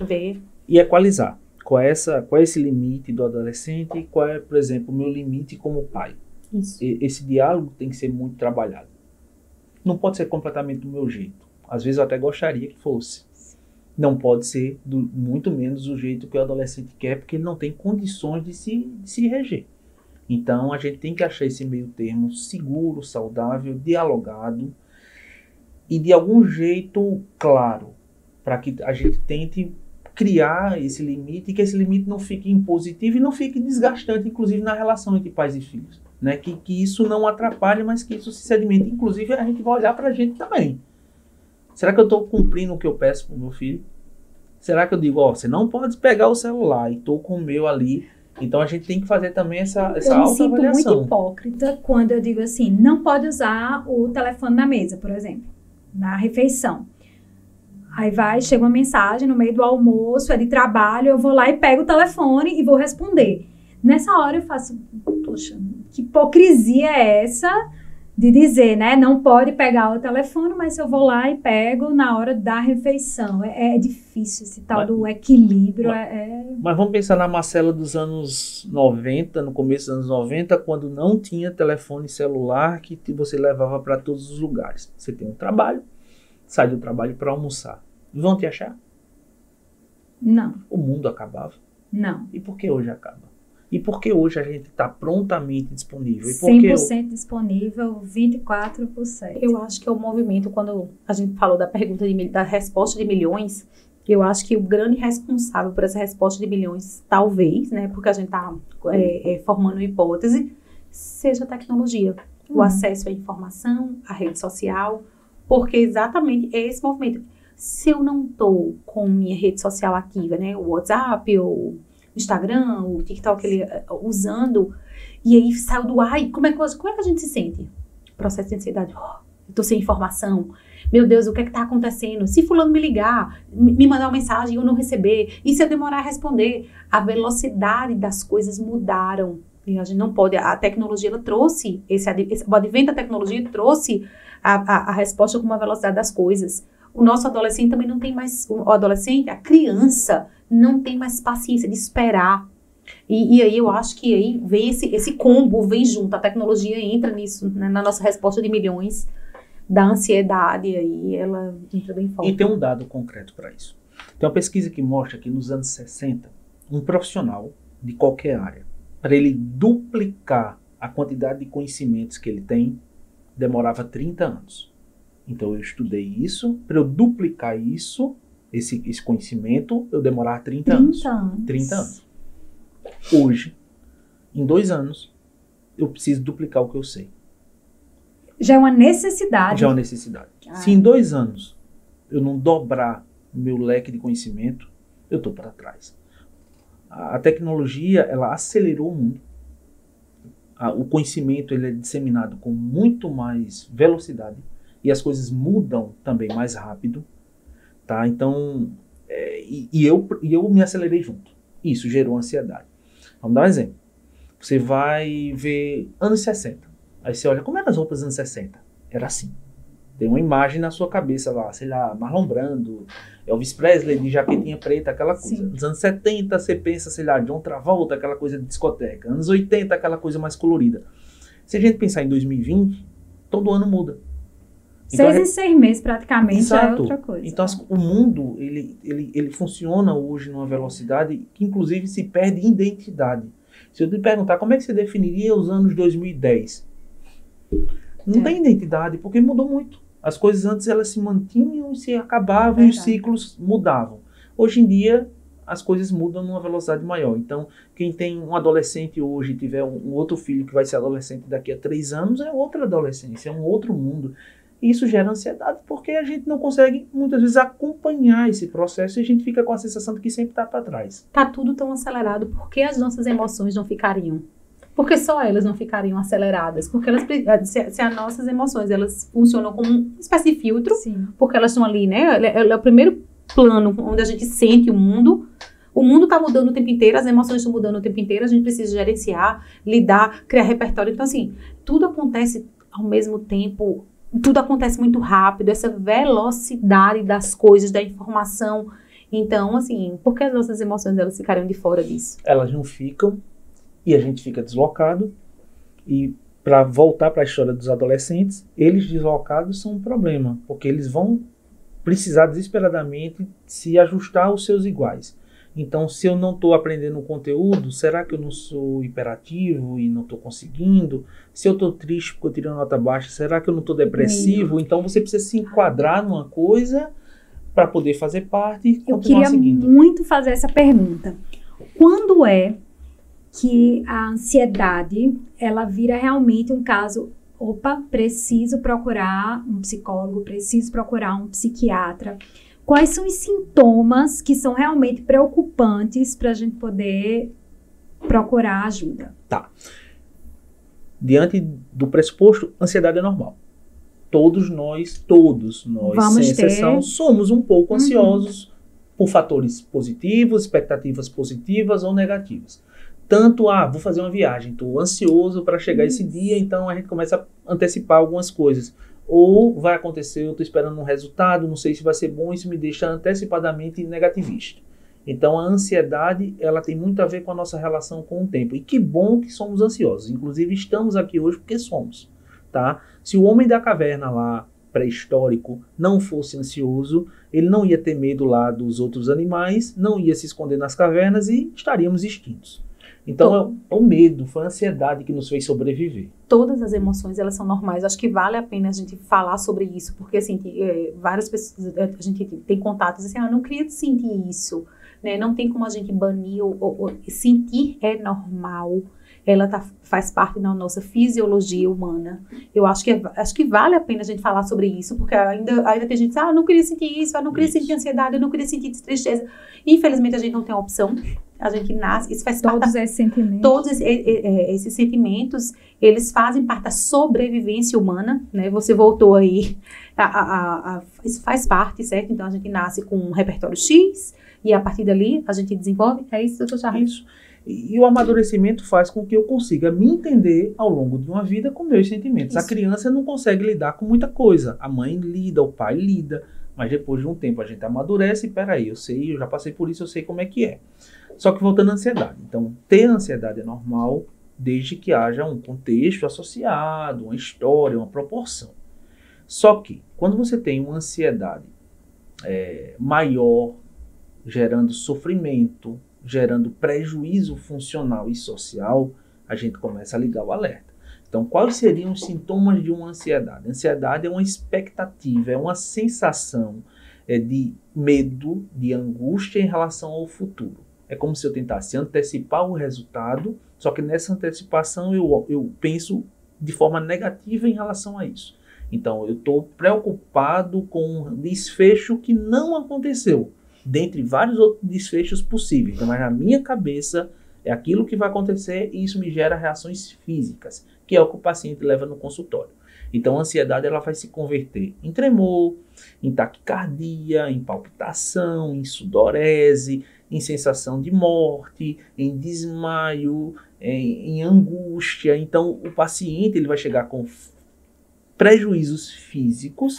Speaker 2: ver.
Speaker 3: E equalizar. Qual é esse limite do adolescente e qual é, por exemplo, o meu limite como pai?
Speaker 2: Isso.
Speaker 3: Esse diálogo tem que ser muito trabalhado. Não pode ser completamente do meu jeito. Às vezes eu até gostaria que fosse. Não pode ser muito menos do jeito que o adolescente quer, porque ele não tem condições de se reger. Então a gente tem que achar esse meio termo seguro, saudável, dialogado e de algum jeito claro, para que a gente tente criar esse limite e que esse limite não fique impositivo e não fique desgastante, inclusive na relação entre pais e filhos. Né? Que isso não atrapalhe, mas que isso se sedimente. Inclusive, a gente vai olhar para a gente também. Será que eu estou cumprindo o que eu peço para o meu filho? Será que eu digo, você não pode pegar o celular e estou com o meu ali? Então, a gente tem que fazer também essa autoavaliação.
Speaker 1: Eu me sinto muito hipócrita quando eu digo assim, não pode usar o telefone na mesa, por exemplo, na refeição. Aí chega uma mensagem no meio do almoço, é de trabalho, eu vou lá e pego o telefone e vou responder. Nessa hora eu faço, poxa, que hipocrisia é essa de dizer, né, não pode pegar o telefone, mas eu vou lá e pego na hora da refeição. É difícil esse tal do equilíbrio.
Speaker 3: Mas vamos pensar na Marcela dos anos 90, no começo dos anos 90, quando não tinha telefone celular que você levava para todos os lugares. Você tem um trabalho, sai do trabalho para almoçar. Vão te achar?
Speaker 1: Não.
Speaker 3: O mundo acabava?
Speaker 1: Não.
Speaker 3: E por que hoje acaba? E por que hoje a gente está prontamente disponível? E
Speaker 1: 100% disponível, 24%.
Speaker 2: Eu acho que é o movimento, quando a gente falou da pergunta da resposta de milhões, eu acho que o grande responsável por essa resposta de milhões, talvez, né, porque a gente está formando uma hipótese, seja a tecnologia. O acesso à informação, à rede social, porque exatamente é esse movimento. Se eu não estou com minha rede social ativa, né, o WhatsApp, o Instagram, o TikTok, usando, e aí saiu do ar, como é que a gente se sente? Processo de ansiedade, eu tô sem informação, meu Deus, o que é que tá acontecendo? Se fulano me ligar, me mandar uma mensagem e eu não receber, e se eu demorar a responder? A velocidade das coisas mudaram, e a gente não pode, a tecnologia, ela trouxe, o advento da tecnologia trouxe a resposta com uma velocidade das coisas. O nosso adolescente também não tem mais, a criança não tem mais paciência de esperar. E aí eu acho que aí vem esse combo, vem junto, a tecnologia entra nisso, né, na nossa resposta de milhões, da ansiedade, aí ela entra bem forte.
Speaker 3: E tem um dado concreto para isso. Tem uma pesquisa que mostra que nos anos 60, um profissional de qualquer área, para ele duplicar a quantidade de conhecimentos que ele tem, demorava 30 anos. Então eu estudei isso, para eu duplicar isso, esse conhecimento, eu demorava 30 anos. 30 anos. Hoje, em 2 anos, eu preciso duplicar o que eu sei.
Speaker 1: Já é uma necessidade.
Speaker 3: Já é uma necessidade. Se em 2 anos eu não dobrar meu leque de conhecimento, eu estou para trás. A tecnologia, ela acelerou o mundo. O conhecimento, ele é disseminado com muito mais velocidade. E as coisas mudam também mais rápido, tá? Então, eu me acelerei junto. Isso gerou ansiedade. Vamos dar um exemplo. Você vai ver anos 60. Aí você olha, como eram as roupas dos anos 60? Era assim. Tem uma imagem na sua cabeça lá, sei lá, Marlon Brando, Elvis Presley de jaquetinha preta, aquela coisa.
Speaker 1: Sim.
Speaker 3: Nos anos 70 você pensa, sei lá, John Travolta, aquela coisa de discoteca. Anos 80, aquela coisa mais colorida. Se a gente pensar em 2020, todo ano muda.
Speaker 1: Então, 6 em 6 meses praticamente. Exato. Já é outra coisa.
Speaker 3: Então o mundo ele funciona hoje numa velocidade que inclusive se perde identidade. Se eu te perguntar como é que você definiria os anos 2010, não tem identidade porque mudou muito. As coisas antes elas se mantinham e se acabavam e os ciclos mudavam. Hoje em dia as coisas mudam numa velocidade maior. Então quem tem um adolescente hoje e tiver um outro filho que vai ser adolescente daqui a 3 anos é outra adolescência, é um outro mundo. E isso gera ansiedade porque a gente não consegue, muitas vezes, acompanhar esse processo e a gente fica com a sensação de que sempre está para trás.
Speaker 2: Está tudo tão acelerado, por que as nossas emoções não ficariam? Porque só elas não ficariam aceleradas, porque elas, se as nossas emoções, elas funcionam como uma espécie de filtro,
Speaker 1: Sim.
Speaker 2: porque elas estão ali, né, é o primeiro plano onde a gente sente o mundo está mudando o tempo inteiro, as emoções estão mudando o tempo inteiro, a gente precisa gerenciar, lidar, criar repertório, então assim, tudo acontece ao mesmo tempo, tudo acontece muito rápido, essa velocidade das coisas, da informação, então assim, por que as nossas emoções, elas ficariam de fora disso?
Speaker 3: Elas não ficam, e a gente fica deslocado, e para voltar para a história dos adolescentes, eles deslocados são um problema, porque eles vão precisar desesperadamente se ajustar aos seus iguais. Então, se eu não estou aprendendo o conteúdo, será que eu não sou hiperativo e não estou conseguindo? Se eu estou triste porque eu tirei uma nota baixa, será que eu não estou depressivo? Então, você precisa se enquadrar numa coisa para poder fazer parte e continuar seguindo.
Speaker 1: Eu queria muito fazer essa pergunta. Quando é que a ansiedade, ela vira realmente um caso, opa, preciso procurar um psicólogo, preciso procurar um psiquiatra? Quais são os sintomas que são realmente preocupantes para a gente poder procurar ajuda?
Speaker 3: Tá. Diante do pressuposto, ansiedade é normal. Todos nós, sem exceção, somos um pouco ansiosos por fatores positivos, expectativas positivas ou negativas. Tanto, vou fazer uma viagem, estou ansioso para chegar esse dia, então a gente começa a antecipar algumas coisas. Ou vai acontecer, eu estou esperando um resultado, não sei se vai ser bom, isso me deixa antecipadamente negativista. Então a ansiedade, ela tem muito a ver com a nossa relação com o tempo. E que bom que somos ansiosos. Inclusive estamos aqui hoje porque somos. Tá? Se o homem da caverna lá, pré-histórico, não fosse ansioso, ele não ia ter medo lá dos outros animais, não ia se esconder nas cavernas e estaríamos extintos. Então, é o medo, foi a ansiedade que nos fez sobreviver.
Speaker 2: Todas as emoções, elas são normais. Acho que vale a pena a gente falar sobre isso, porque, assim, várias pessoas, a gente tem contatos, assim, eu não queria sentir isso, né? Não tem como a gente banir ou sentir é normal. Ela faz parte da nossa fisiologia humana. Eu acho que vale a pena a gente falar sobre isso, porque ainda tem gente que diz, eu não queria sentir isso, eu não queria sentir ansiedade, eu não queria sentir tristeza. Infelizmente, a gente não tem a opção. A gente nasce, isso faz parte
Speaker 1: esses sentimentos.
Speaker 2: Todos esses sentimentos, eles fazem parte da sobrevivência humana, né? Você voltou aí, isso faz parte, certo? Então, a gente nasce com um repertório X, e a partir dali, a gente desenvolve, é isso, doutor Charles?
Speaker 3: Isso. E o amadurecimento faz com que eu consiga me entender ao longo de uma vida com meus sentimentos. Isso. A criança não consegue lidar com muita coisa. A mãe lida, o pai lida, mas depois de um tempo a gente amadurece e peraí, eu já passei por isso, eu sei como é que é. Só que voltando à ansiedade. Então, ter ansiedade é normal desde que haja um contexto associado, uma história, uma proporção. Só que, quando você tem uma ansiedade maior, gerando sofrimento, gerando prejuízo funcional e social, a gente começa a ligar o alerta. Então, quais seriam os sintomas de uma ansiedade? A ansiedade é uma expectativa, é uma sensação de medo, de angústia em relação ao futuro. É como se eu tentasse antecipar o resultado, só que nessa antecipação eu penso de forma negativa em relação a isso. Então, eu estou preocupado com um desfecho que não aconteceu, dentre vários outros desfechos possíveis. Então, mas na minha cabeça é aquilo que vai acontecer e isso me gera reações físicas, que é o que o paciente leva no consultório. Então, a ansiedade ela vai se converter em tremor, em taquicardia, em palpitação, em sudorese, em sensação de morte, em desmaio, em angústia. Então, o paciente ele vai chegar com prejuízos físicos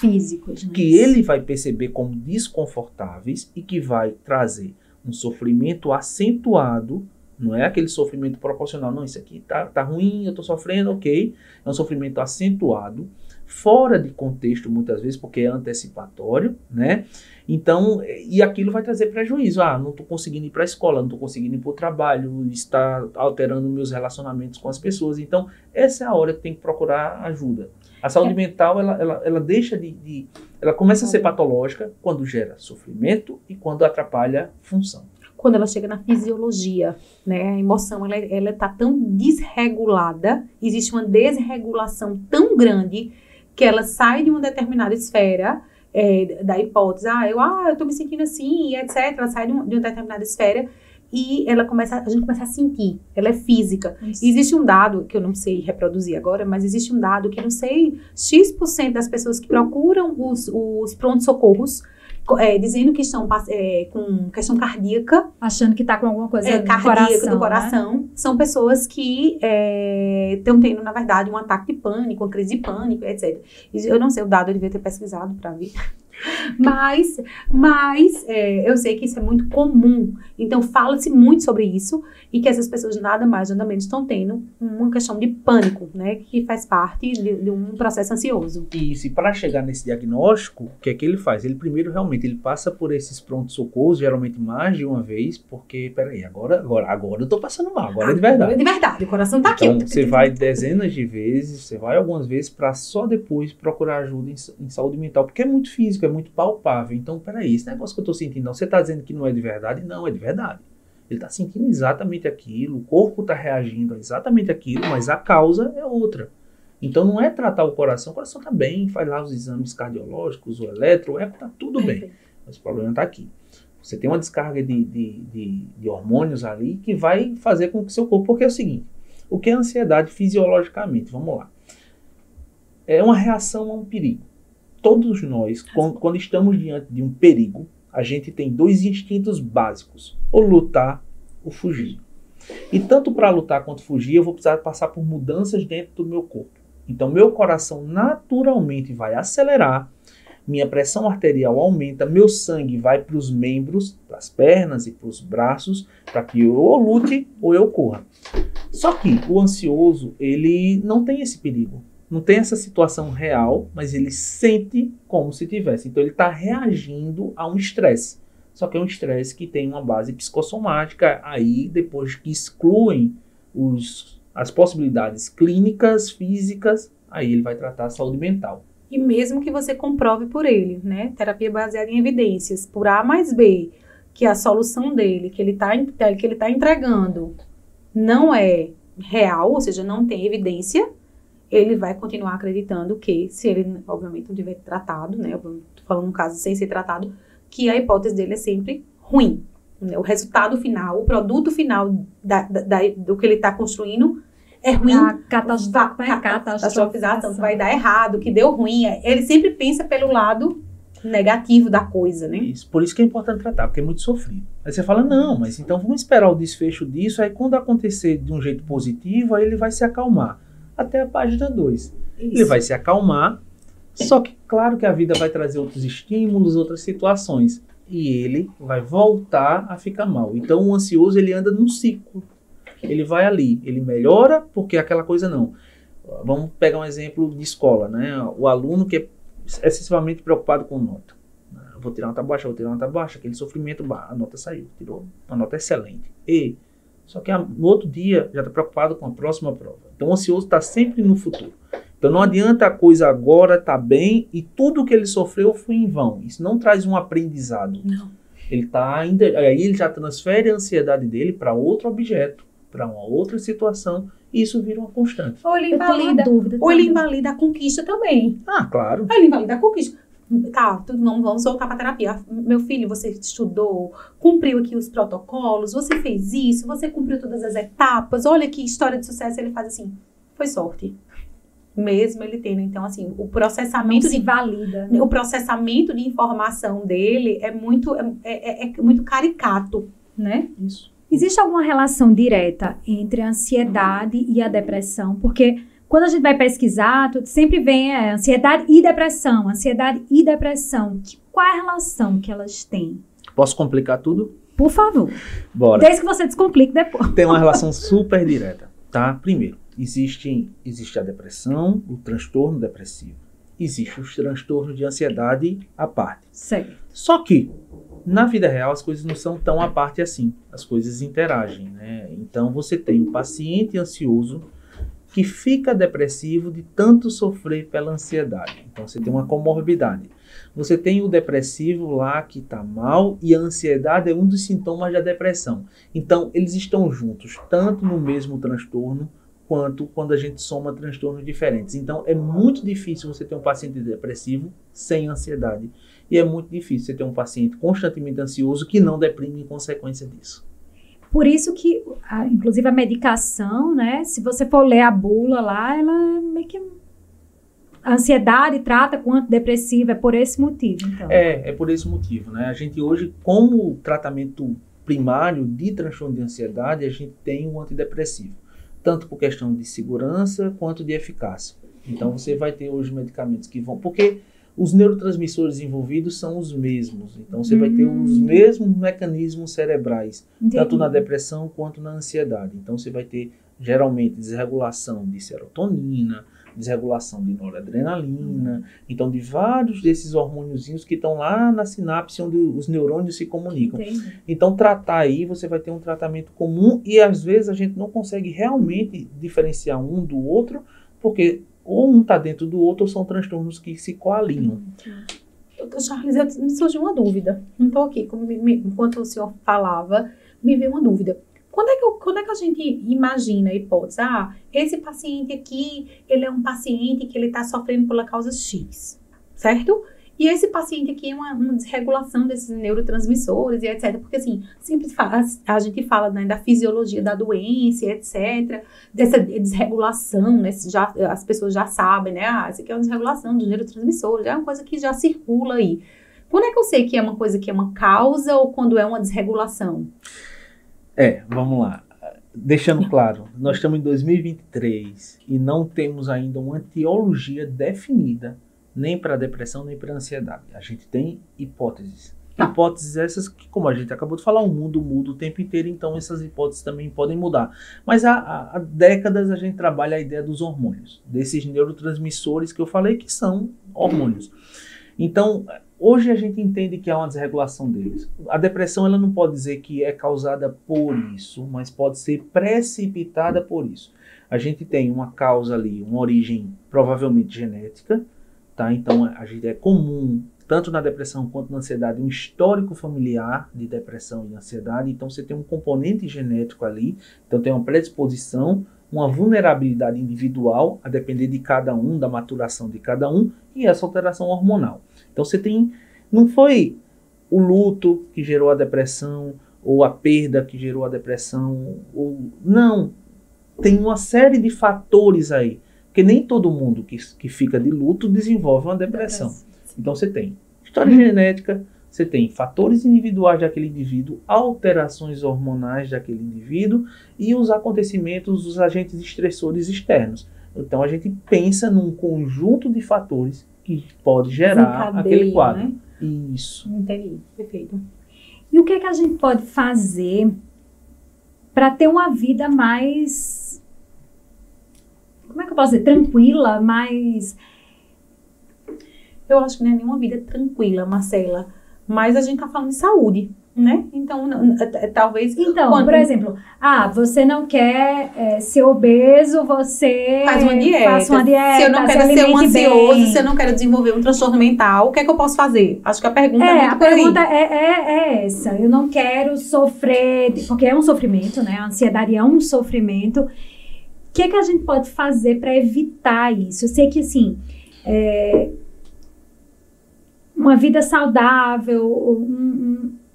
Speaker 3: que ele vai perceber como desconfortáveis e que vai trazer um sofrimento acentuado. Não é aquele sofrimento proporcional, não, isso aqui tá ruim, eu tô sofrendo, ok. É um sofrimento acentuado, fora de contexto muitas vezes, porque é antecipatório, né? Então, e aquilo vai trazer prejuízo. Não tô conseguindo ir para a escola, não tô conseguindo ir para o trabalho, está alterando meus relacionamentos com as pessoas. Então, essa é a hora que tem que procurar ajuda. A saúde mental, ela deixa ela começa a ser patológica quando gera sofrimento e quando atrapalha função.
Speaker 2: Quando ela chega na fisiologia, né, a emoção, ela tá tão desregulada, existe uma desregulação tão grande que ela sai de uma determinada esfera, da hipótese, eu tô me sentindo assim, etc. Ela sai de uma determinada esfera e a gente começa a sentir, ela é física. Existe um dado, que eu não sei reproduzir agora, mas existe um dado que não sei, X% das pessoas que procuram os pronto-socorros, dizendo que estão com questão cardíaca.
Speaker 1: Achando que está com alguma coisa
Speaker 2: cardíaca do coração. Né? São pessoas que estão tendo, na verdade, um ataque de pânico, uma crise de pânico, etc. Eu não sei o dado, eu devia ter pesquisado para ver. Mas eu sei que isso é muito comum. Então, fala-se muito sobre isso e que essas pessoas nada mais, nada menos estão tendo uma questão de pânico, né? Que faz parte de um processo ansioso.
Speaker 3: Isso, e para chegar nesse diagnóstico, o que é que ele faz? Ele primeiro, realmente, ele passa por esses prontos-socorros, geralmente mais de uma vez, porque, peraí, agora eu tô passando mal, agora é de verdade.
Speaker 2: É de verdade, o coração tá
Speaker 3: então,
Speaker 2: aqui.
Speaker 3: Você vai dezenas de vezes, você vai algumas vezes para só depois procurar ajuda em saúde mental, porque é muito físico, é muito palpável. Então, peraí, esse negócio que eu tô sentindo, não, você tá dizendo que não é de verdade? Não, é de verdade. Ele tá sentindo exatamente aquilo, o corpo tá reagindo a exatamente aquilo, mas a causa é outra. Então, não é tratar o coração tá bem, faz lá os exames cardiológicos, o eletro, tá tudo bem. Mas o problema tá aqui. Você tem uma descarga de hormônios ali que vai fazer com que seu corpo, porque é o seguinte, o que é ansiedade fisiologicamente? Vamos lá. É uma reação a um perigo. Todos nós, quando estamos diante de um perigo, a gente tem dois instintos básicos, ou lutar ou fugir. E tanto para lutar quanto fugir, eu vou precisar passar por mudanças dentro do meu corpo. Então, meu coração naturalmente vai acelerar, minha pressão arterial aumenta, meu sangue vai para os membros, para as pernas e para os braços, para que eu ou lute ou eu corra. Só que o ansioso, ele não tem esse perigo. Não tem essa situação real, mas ele sente como se tivesse. Então, ele está reagindo a um estresse. Só que é um estresse que tem uma base psicossomática. Aí, depois que excluem as possibilidades clínicas, físicas, aí ele vai tratar a saúde mental.
Speaker 2: E mesmo que você comprove por ele, né? Terapia baseada em evidências, por A mais B, que a solução dele, que ele tá entregando, não é real, ou seja, não tem evidência, ele vai continuar acreditando que, se ele, obviamente, não tiver tratado, né, eu tô falando um caso sem ser tratado, que a hipótese dele é sempre ruim. Né? O resultado final, o produto final do que ele está construindo é ruim.
Speaker 1: A catastrofização,
Speaker 2: que vai dar errado, que deu ruim. Ele sempre pensa pelo lado negativo da coisa, né?
Speaker 3: Isso, por isso que é importante tratar, porque é muito sofrido. Aí você fala, não, mas então vamos esperar o desfecho disso, aí quando acontecer de um jeito positivo, aí ele vai se acalmar. Até a página 2. Ele vai se acalmar, só que claro que a vida vai trazer outros estímulos, outras situações, e ele vai voltar a ficar mal. Então o ansioso, ele anda num ciclo. Ele vai ali, ele melhora porque aquela coisa não. Vamos pegar um exemplo de escola, né? O aluno que é excessivamente preocupado com nota. Vou tirar nota baixa, aquele sofrimento, a nota saiu, tirou uma nota excelente. Só que no outro dia já está preocupado com a próxima prova. Então o ansioso está sempre no futuro. Então não adianta a coisa agora estar bem e tudo que ele sofreu foi em vão. Isso não traz um aprendizado.
Speaker 2: Não.
Speaker 3: Ele está ainda, aí ele já transfere a ansiedade dele para outro objeto, para uma outra situação, e isso vira uma constante.
Speaker 2: Ou ele invalida a conquista também.
Speaker 3: Ah, claro.
Speaker 2: Ele invalida a conquista. Tá, vamos voltar para a terapia. Meu filho, você estudou, cumpriu aqui os protocolos, você fez isso, você cumpriu todas as etapas, olha que história de sucesso. Ele faz assim, foi sorte. Mesmo ele tendo, então assim, o processamento
Speaker 1: não se valida, né?
Speaker 2: O processamento de informação dele é muito caricato, né?
Speaker 3: Isso.
Speaker 1: Existe alguma relação direta entre a ansiedade e a depressão? Porque quando a gente vai pesquisar, sempre vem ansiedade e depressão. Qual é a relação que elas têm?
Speaker 3: Posso complicar tudo?
Speaker 1: Por favor.
Speaker 3: Bora.
Speaker 1: Desde que você descomplique depois.
Speaker 3: Tem uma relação super direta, tá? Primeiro, existe a depressão, o transtorno depressivo. Existe os transtornos de ansiedade à parte.
Speaker 1: Certo.
Speaker 3: Só que, na vida real, as coisas não são tão à parte assim. As coisas interagem, né? Então, você tem um paciente ansioso que fica depressivo de tanto sofrer pela ansiedade. Então, você tem uma comorbidade. Você tem o depressivo lá que está mal e a ansiedade é um dos sintomas da depressão. Então, eles estão juntos, tanto no mesmo transtorno, quanto quando a gente soma transtornos diferentes. Então, é muito difícil você ter um paciente depressivo sem ansiedade. E é muito difícil você ter um paciente constantemente ansioso que não deprime em consequência disso.
Speaker 1: Por isso que, inclusive, a medicação, né? Se você for ler a bula lá, ela é meio que... A ansiedade trata com antidepressivo, é por esse motivo, então.
Speaker 3: É por esse motivo, né? A gente hoje, como tratamento primário de transtorno de ansiedade, a gente tem um antidepressivo. Tanto por questão de segurança, quanto de eficácia. Então, você vai ter hoje medicamentos que vão... Porque os neurotransmissores envolvidos são os mesmos. Então, você vai ter os mesmos mecanismos cerebrais, tanto na depressão quanto na ansiedade. Então, você vai ter, geralmente, desregulação de serotonina, desregulação de noradrenalina, então de vários desses hormôniozinhos que estão lá na sinapse onde os neurônios se comunicam.
Speaker 1: Entendi.
Speaker 3: Então, tratar aí, você vai ter um tratamento comum e às vezes a gente não consegue realmente diferenciar um do outro, porque ou um está dentro do outro ou são transtornos que se coalinham.
Speaker 2: Doutor Charles, me surgiu uma dúvida. Não estou aqui, enquanto o senhor falava, me veio uma dúvida. Quando é que a gente imagina a hipótese? Esse paciente aqui, ele é um paciente que ele está sofrendo pela causa X, certo? E esse paciente aqui é uma desregulação desses neurotransmissores e etc. Porque assim, a gente fala, né, da fisiologia da doença e etc. Dessa desregulação, né? As pessoas já sabem, né? Isso aqui é uma desregulação dos neurotransmissores, é uma coisa que já circula aí. Quando é que eu sei que é uma coisa que é uma causa ou quando é uma desregulação?
Speaker 3: Vamos lá. Deixando claro, nós estamos em 2023 e não temos ainda uma etiologia definida, nem para a depressão, nem para a ansiedade. A gente tem hipóteses. Hipóteses essas que, como a gente acabou de falar, o mundo muda o tempo inteiro, então essas hipóteses também podem mudar. Mas há décadas a gente trabalha a ideia dos hormônios, desses neurotransmissores que eu falei que são hormônios. Então, hoje a gente entende que há uma desregulação deles. A depressão ela não pode dizer que é causada por isso, mas pode ser precipitada por isso. A gente tem uma causa ali, uma origem provavelmente genética, tá? Então a gente é comum, tanto na depressão quanto na ansiedade, um histórico familiar de depressão e ansiedade. Então você tem um componente genético ali, então tem uma predisposição, uma vulnerabilidade individual, a depender de cada um, da maturação de cada um, e essa alteração hormonal. Então você tem, não foi o luto que gerou a depressão, ou a perda que gerou a depressão, não, tem uma série de fatores aí, porque nem todo mundo que fica de luto desenvolve uma depressão. Então você tem história genética, você tem fatores individuais daquele indivíduo, alterações hormonais daquele indivíduo e os acontecimentos, os agentes estressores externos. Então a gente pensa num conjunto de fatores que pode gerar aquele quadro. Né? Isso.
Speaker 2: Entendi, perfeito.
Speaker 1: E o que é que a gente pode fazer para ter uma vida mais, como é que eu posso dizer, tranquila, mais...
Speaker 2: Eu acho que não é nenhuma vida tranquila, Marcela. Mas a gente tá falando de saúde, né? Então, talvez...
Speaker 1: Então, por exemplo, você não quer ser obeso, você
Speaker 2: faz uma dieta. Se eu não quero ser um ansioso, se eu não quero desenvolver um transtorno mental, o que é que eu posso fazer? Acho que a pergunta é muito por aí. A pergunta
Speaker 1: é essa. Eu não quero sofrer, porque é um sofrimento, né? A ansiedade é um sofrimento. O que é que a gente pode fazer para evitar isso? Eu sei que, assim... uma vida saudável,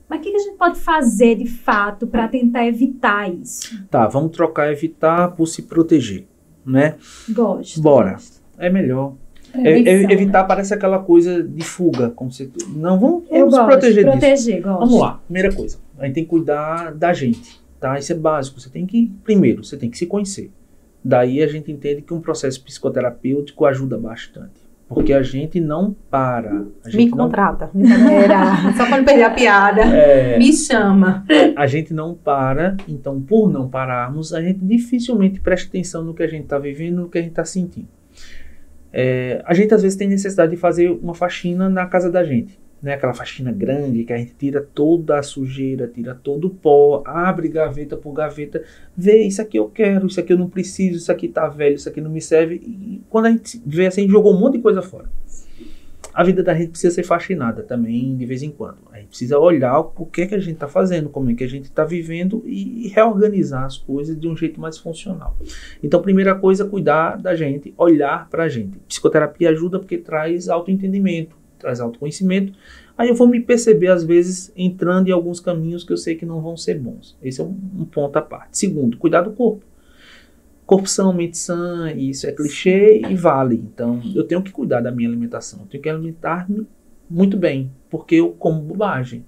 Speaker 1: mas o que a gente pode fazer de fato para tentar evitar isso?
Speaker 3: Tá, vamos trocar evitar por se proteger, né?
Speaker 1: Gosto.
Speaker 3: Bora. É melhor. Evitar, né? Parece aquela coisa de fuga, como se... Não, vamos se proteger disso.
Speaker 1: Gosto.
Speaker 3: Vamos lá, primeira coisa, a gente tem que cuidar da gente, tá? Isso é básico, você tem que se conhecer. Daí a gente entende que um processo psicoterapêutico ajuda bastante. Porque a gente não para.
Speaker 2: Contrata. Só para não perder a piada. Me chama.
Speaker 3: A gente não para, então por não pararmos, a gente dificilmente presta atenção no que a gente está vivendo, no que a gente está sentindo. A gente às vezes tem necessidade de fazer uma faxina na casa da gente. Né? Aquela faxina grande que a gente tira toda a sujeira, tira todo o pó, abre gaveta por gaveta, vê, isso aqui eu quero, isso aqui eu não preciso, isso aqui tá velho, isso aqui não me serve. E quando a gente vê assim, a gente jogou um monte de coisa fora. A vida da gente precisa ser faxinada também de vez em quando. A gente precisa olhar o que é que a gente está fazendo, como é que a gente está vivendo e reorganizar as coisas de um jeito mais funcional. Então, primeira coisa, cuidar da gente, olhar para a gente. Psicoterapia ajuda porque traz autoentendimento. traz autoconhecimento. Aí eu vou me perceber, às vezes, entrando em alguns caminhos que eu sei que não vão ser bons. Esse é um ponto à parte. Segundo, cuidar do corpo. Corpo são, mente sã, isso é clichê e vale. Então, eu tenho que cuidar da minha alimentação. Eu tenho que alimentar-me muito bem, porque eu como bobagem.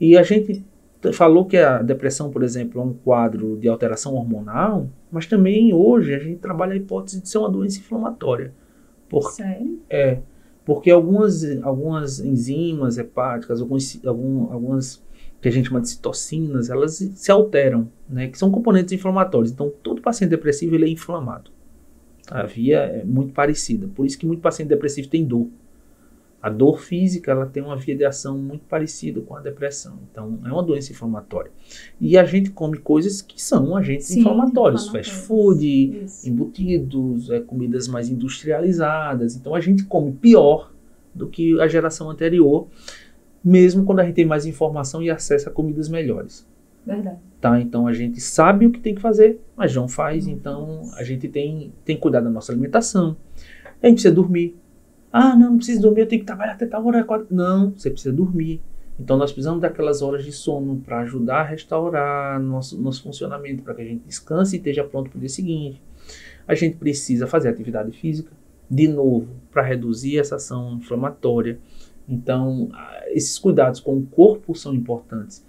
Speaker 3: E a gente falou que a depressão, por exemplo, é um quadro de alteração hormonal, mas também hoje a gente trabalha a hipótese de ser uma doença inflamatória.
Speaker 1: Sério?
Speaker 3: Porque algumas enzimas hepáticas, algumas que a gente chama de citocinas, elas se alteram, né, que são componentes inflamatórios. Então, todo paciente depressivo ele é inflamado. A via é muito parecida. Por isso que muito paciente depressivo tem dor. A dor física ela tem uma via de ação muito parecida com a depressão. Então, é uma doença inflamatória. E a gente come coisas que são agentes inflamatórios. Fast food, embutidos, comidas mais industrializadas. Então, a gente come pior do que a geração anterior, mesmo quando a gente tem mais informação e acesso a comidas melhores.
Speaker 1: Verdade.
Speaker 3: Tá? Então, a gente sabe o que tem que fazer, mas não faz. Então, a gente tem que cuidar da nossa alimentação. A gente precisa dormir. Ah, não preciso dormir, eu tenho que trabalhar até tal hora. Não, você precisa dormir. Então, nós precisamos daquelas horas de sono para ajudar a restaurar nosso funcionamento, para que a gente descanse e esteja pronto para o dia seguinte. A gente precisa fazer atividade física, de novo, para reduzir essa ação inflamatória. Então, esses cuidados com o corpo são importantes.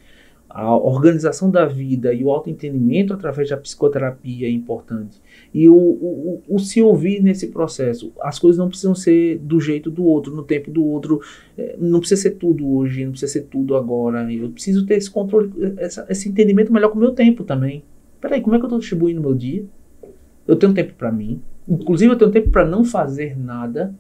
Speaker 3: A organização da vida e o autoentendimento através da psicoterapia é importante. E o se ouvir nesse processo. As coisas não precisam ser do jeito do outro, no tempo do outro. Não precisa ser tudo hoje, não precisa ser tudo agora. Eu preciso ter esse controle, esse entendimento melhor com o meu tempo também. Peraí, como é que eu estou distribuindo o meu dia? Eu tenho tempo para mim. Inclusive, eu tenho tempo para não fazer nada.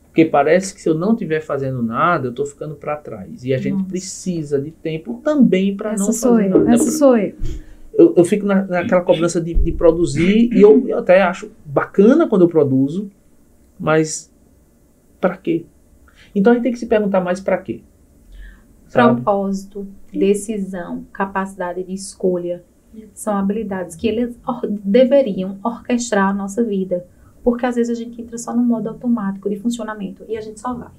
Speaker 3: Porque parece que se eu não estiver fazendo nada, eu estou ficando para trás. E a gente precisa de tempo também para não fazer nada.
Speaker 1: Essa sou eu.
Speaker 3: Eu fico naquela cobrança de produzir, e eu até acho bacana quando eu produzo, mas para quê? Então a gente tem que se perguntar mais para quê. Sabe?
Speaker 2: Propósito, decisão, capacidade de escolha são habilidades que eles deveriam orquestrar a nossa vida. Porque às vezes a gente entra só no modo automático de funcionamento e a gente só vai.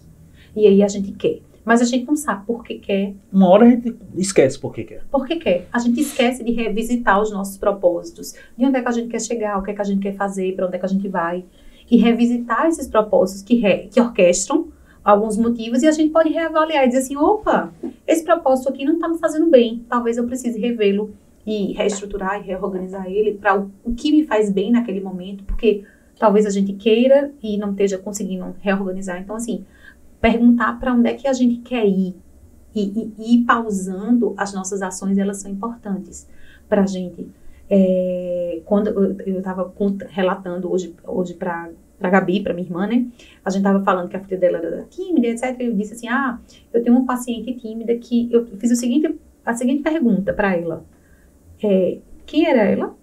Speaker 2: E aí a gente quer. Mas a gente não sabe por que quer.
Speaker 3: Uma hora a gente esquece por que quer.
Speaker 2: Por que quer. A gente esquece de revisitar os nossos propósitos. De onde é que a gente quer chegar, o que é que a gente quer fazer, para onde é que a gente vai. E revisitar esses propósitos que orquestram alguns motivos e a gente pode reavaliar e dizer assim, opa, esse propósito aqui não está me fazendo bem. Talvez eu precise revê-lo e reestruturar e reorganizar ele para o que me faz bem naquele momento. Porque talvez a gente queira e não esteja conseguindo reorganizar. Então, assim, perguntar para onde é que a gente quer ir e ir pausando as nossas ações, elas são importantes para a gente. Quando eu estava relatando hoje para a Gabi, para minha irmã, né? A gente estava falando que a filha dela era tímida, etc. Eu disse assim, eu tenho uma paciente tímida que eu fiz a seguinte pergunta para ela. Quem era ela?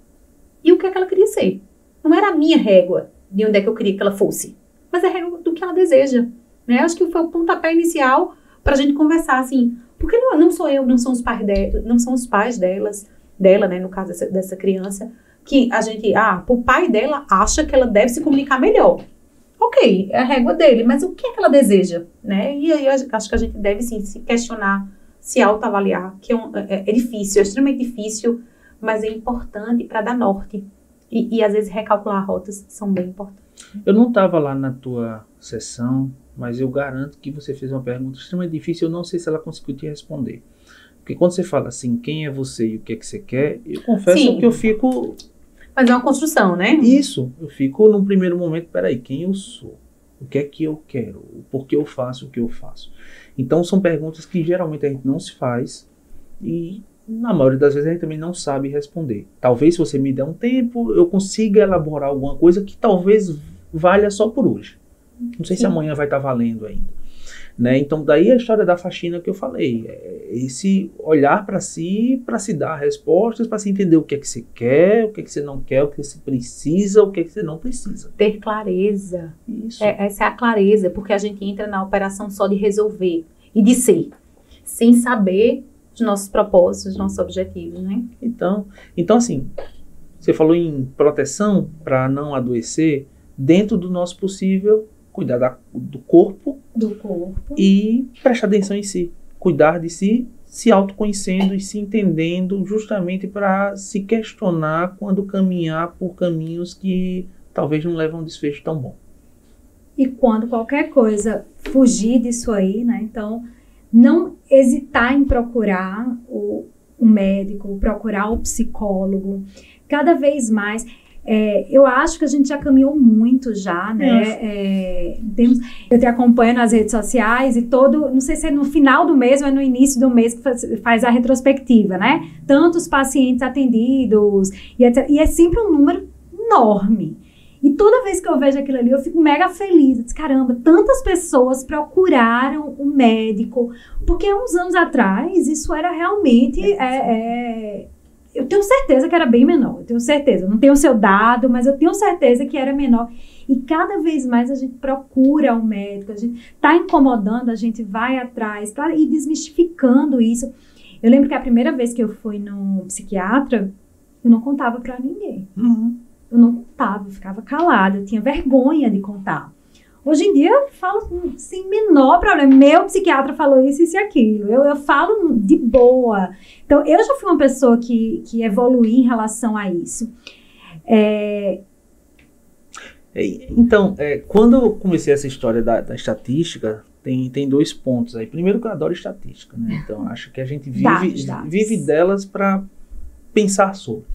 Speaker 2: E o que é que ela queria ser? Não era a minha régua de onde é que eu queria que ela fosse, mas a régua do que ela deseja, né? Acho que foi o pontapé inicial para a gente conversar, assim, porque não sou eu, não são os pais dela, né, no caso dessa criança, que a gente, o pai dela acha que ela deve se comunicar melhor. Ok, é a régua dele, mas o que é que ela deseja, né? E aí acho que a gente deve, sim, se questionar, se autoavaliar, que é difícil, é extremamente difícil, mas é importante para dar norte. E às vezes recalcular rotas são bem importantes.
Speaker 3: Eu não estava lá na tua sessão, mas eu garanto que você fez uma pergunta extremamente difícil. Eu não sei se ela conseguiu te responder. Porque quando você fala assim, quem é você e o que é que você quer, eu confesso que eu fico...
Speaker 2: Mas é uma construção, né?
Speaker 3: Isso. Eu fico num primeiro momento, peraí, quem eu sou? O que é que eu quero? Por que eu faço o que eu faço? Então são perguntas que geralmente a gente não se faz e... na maioria das vezes a gente também não sabe responder. Talvez se você me der um tempo, eu consiga elaborar alguma coisa que talvez valha só por hoje. Não sei se amanhã vai estar valendo ainda. Né? Então daí a história da faxina que eu falei. Esse olhar para si, para se dar respostas, para se entender o que é que você quer, o que é que você não quer, o que você precisa, o que é que você não precisa.
Speaker 2: Ter clareza.
Speaker 3: Isso.
Speaker 2: Essa é a clareza, porque a gente entra na operação só de resolver e de ser, sem saber os nossos propósitos, os nossos objetivos, né?
Speaker 3: Então assim, você falou em proteção para não adoecer. Dentro do nosso possível, cuidar do corpo e prestar atenção em si. Cuidar de si, se autoconhecendo e se entendendo justamente para se questionar quando caminhar por caminhos que talvez não levam a um desfecho tão bom.
Speaker 1: E quando qualquer coisa fugir disso aí, né? Então, não hesitar em procurar o médico, procurar o psicólogo. Cada vez mais, eu acho que a gente já caminhou muito já, né? Eu te acompanho nas redes sociais e não sei se é no final do mês ou é no início do mês que faz a retrospectiva, né? Tantos pacientes atendidos, e é sempre um número enorme. E toda vez que eu vejo aquilo ali, eu fico mega feliz. Eu disse, caramba, tantas pessoas procuraram um médico. Porque uns anos atrás, isso era realmente... eu tenho certeza que era bem menor. Eu tenho certeza. Não tenho o seu dado, mas eu tenho certeza que era menor. E cada vez mais a gente procura um médico. A gente está incomodando, a gente vai atrás para ir desmistificando isso. Eu lembro que a primeira vez que eu fui no psiquiatra, eu não contava para ninguém. Eu não contava, eu ficava calada, eu tinha vergonha de contar. Hoje em dia eu falo sem menor problema. Meu psiquiatra falou isso e aquilo. Eu falo de boa. Então, eu já fui uma pessoa que evoluí em relação a isso.
Speaker 3: Então, quando eu comecei essa história da estatística, tem 2 pontos aí. Primeiro que eu adoro estatística, né? Então, acho que a gente vive delas para pensar sobre.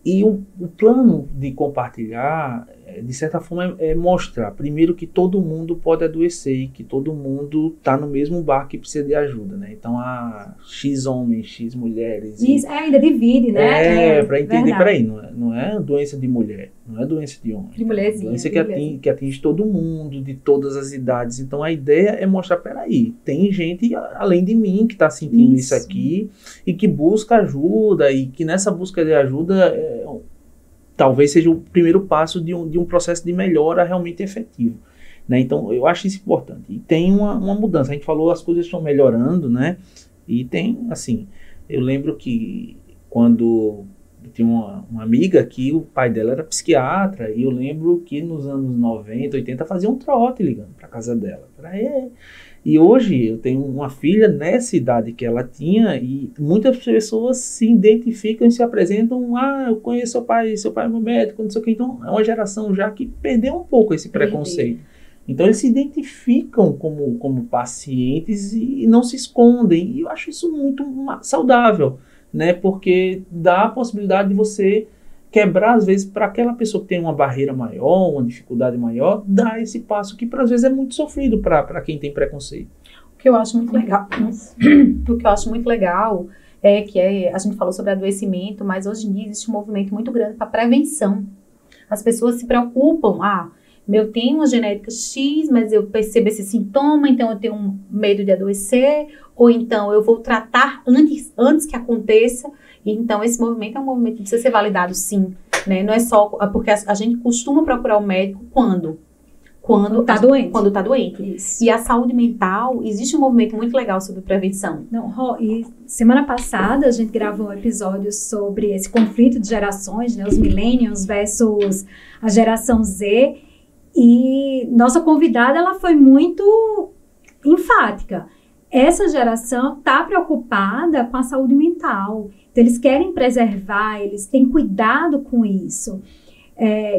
Speaker 3: E o plano de compartilhar, de certa forma, é mostrar, primeiro, que todo mundo pode adoecer e que todo mundo está no mesmo barco e precisa de ajuda, né? Então, há X homens, X mulheres.
Speaker 1: Isso, ainda divide, né?
Speaker 3: Para entender, peraí, não é doença de mulher, não é doença de homem.
Speaker 1: De mulherzinha.
Speaker 3: É doença que atinge todo mundo, de todas as idades. Então, a ideia é mostrar, peraí, tem gente além de mim que está sentindo isso aqui e que busca ajuda e que nessa busca de ajuda... talvez seja o primeiro passo de um processo de melhora realmente efetivo, né? Então, eu acho isso importante. E tem uma mudança. A gente falou, as coisas estão melhorando, né? E tem, assim, eu lembro que quando eu tinha uma amiga que o pai dela era psiquiatra, e eu lembro que nos anos 90, 80, fazia um trote ligando para casa dela. E hoje eu tenho uma filha nessa idade que ela tinha e muitas pessoas se identificam e se apresentam, eu conheço seu pai é meu médico, não sei o que. Então é uma geração já que perdeu um pouco esse preconceito. Então eles se identificam como pacientes e não se escondem. E eu acho isso muito saudável, né? Porque dá a possibilidade de você quebrar, às vezes, para aquela pessoa que tem uma barreira maior, uma dificuldade maior, dar esse passo que, às vezes, é muito sofrido para quem tem preconceito.
Speaker 2: O que eu acho muito legal é que a gente falou sobre adoecimento, mas hoje em dia existe um movimento muito grande para prevenção. As pessoas se preocupam, eu tenho uma genética X, mas eu percebo esse sintoma, então eu tenho medo de adoecer, ou então eu vou tratar antes que aconteça. Então, esse movimento é um movimento que precisa ser validado, sim, né? Não é só porque a gente costuma procurar o médico quando está doente. Quando está doente.
Speaker 1: Isso.
Speaker 2: E a saúde mental, existe um movimento muito legal sobre prevenção.
Speaker 1: E semana passada a gente gravou um episódio sobre esse conflito de gerações, né? Os millennials versus a geração Z. E nossa convidada, ela foi muito enfática. Essa geração está preocupada com a saúde mental. Então, eles querem preservar, eles têm cuidado com isso.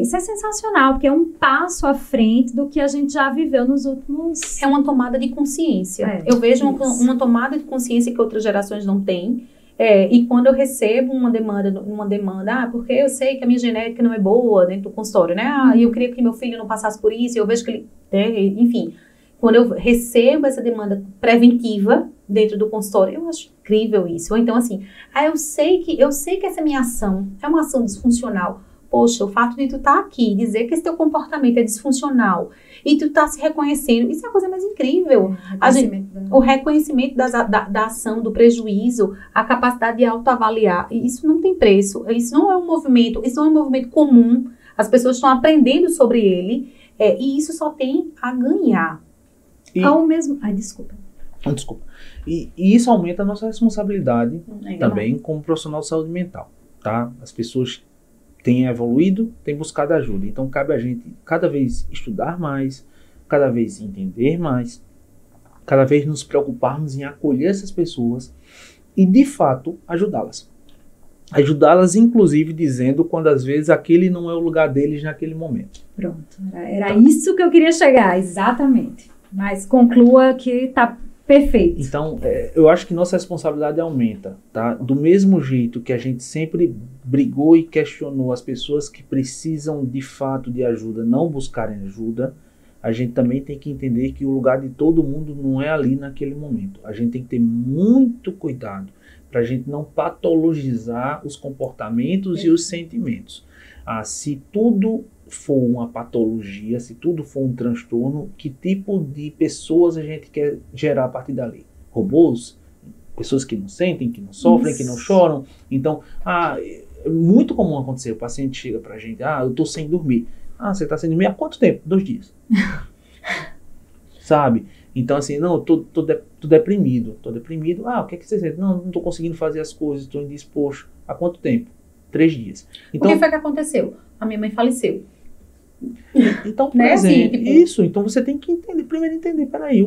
Speaker 1: Isso é sensacional, porque é um passo à frente do que a gente já viveu nos últimos...
Speaker 2: É uma tomada de consciência. Eu vejo uma tomada de consciência que outras gerações não têm. E quando eu recebo uma demanda, porque eu sei que a minha genética não é boa dentro do consultório, né? E eu queria que meu filho não passasse por isso, e eu vejo que ele... enfim... Quando eu recebo essa demanda preventiva dentro do consultório, eu acho incrível isso. Ou então assim, eu sei que essa minha ação é uma ação disfuncional. Poxa, o fato de tu estar aqui, dizer que esse teu comportamento é disfuncional e tu tá se reconhecendo, isso é a coisa mais incrível. O reconhecimento da ação, do prejuízo, a capacidade de autoavaliar, isso não tem preço. Isso não é um movimento comum. As pessoas estão aprendendo sobre ele e isso só tem a ganhar.
Speaker 1: Desculpa.
Speaker 3: E isso aumenta a nossa responsabilidade também como profissional de saúde mental, tá? As pessoas tem evoluído, tem buscado ajuda. Então, cabe a gente cada vez estudar mais, cada vez entender mais, cada vez nos preocuparmos em acolher essas pessoas e, de fato, ajudá-las. Ajudá-las, inclusive, dizendo quando, às vezes, aquele não é o lugar deles naquele momento.
Speaker 1: Pronto, era isso que eu queria chegar, exatamente. Mas conclua que está perfeito.
Speaker 3: Então, eu acho que nossa responsabilidade aumenta, tá? Do mesmo jeito que a gente sempre brigou e questionou as pessoas que precisam, de fato, de ajuda, não buscarem ajuda, a gente também tem que entender que o lugar de todo mundo não é ali naquele momento. A gente tem que ter muito cuidado para a gente não patologizar os comportamentos e os sentimentos. Se tudo for uma patologia, se tudo for um transtorno, que tipo de pessoas a gente quer gerar a partir dali? Robôs? Pessoas que não sentem, que não sofrem, que não choram? Então, é muito comum acontecer, o paciente chega pra gente, eu tô sem dormir. Você tá sem dormir há quanto tempo? 2 dias. Sabe? Então, assim, não, eu tô deprimido. O que é que você sente? Não tô conseguindo fazer as coisas, tô indisposto. Há quanto tempo? 3 dias. Então,
Speaker 2: o que foi que aconteceu? A minha mãe faleceu.
Speaker 3: Então, por exemplo, isso. Então, você tem que entender, peraí,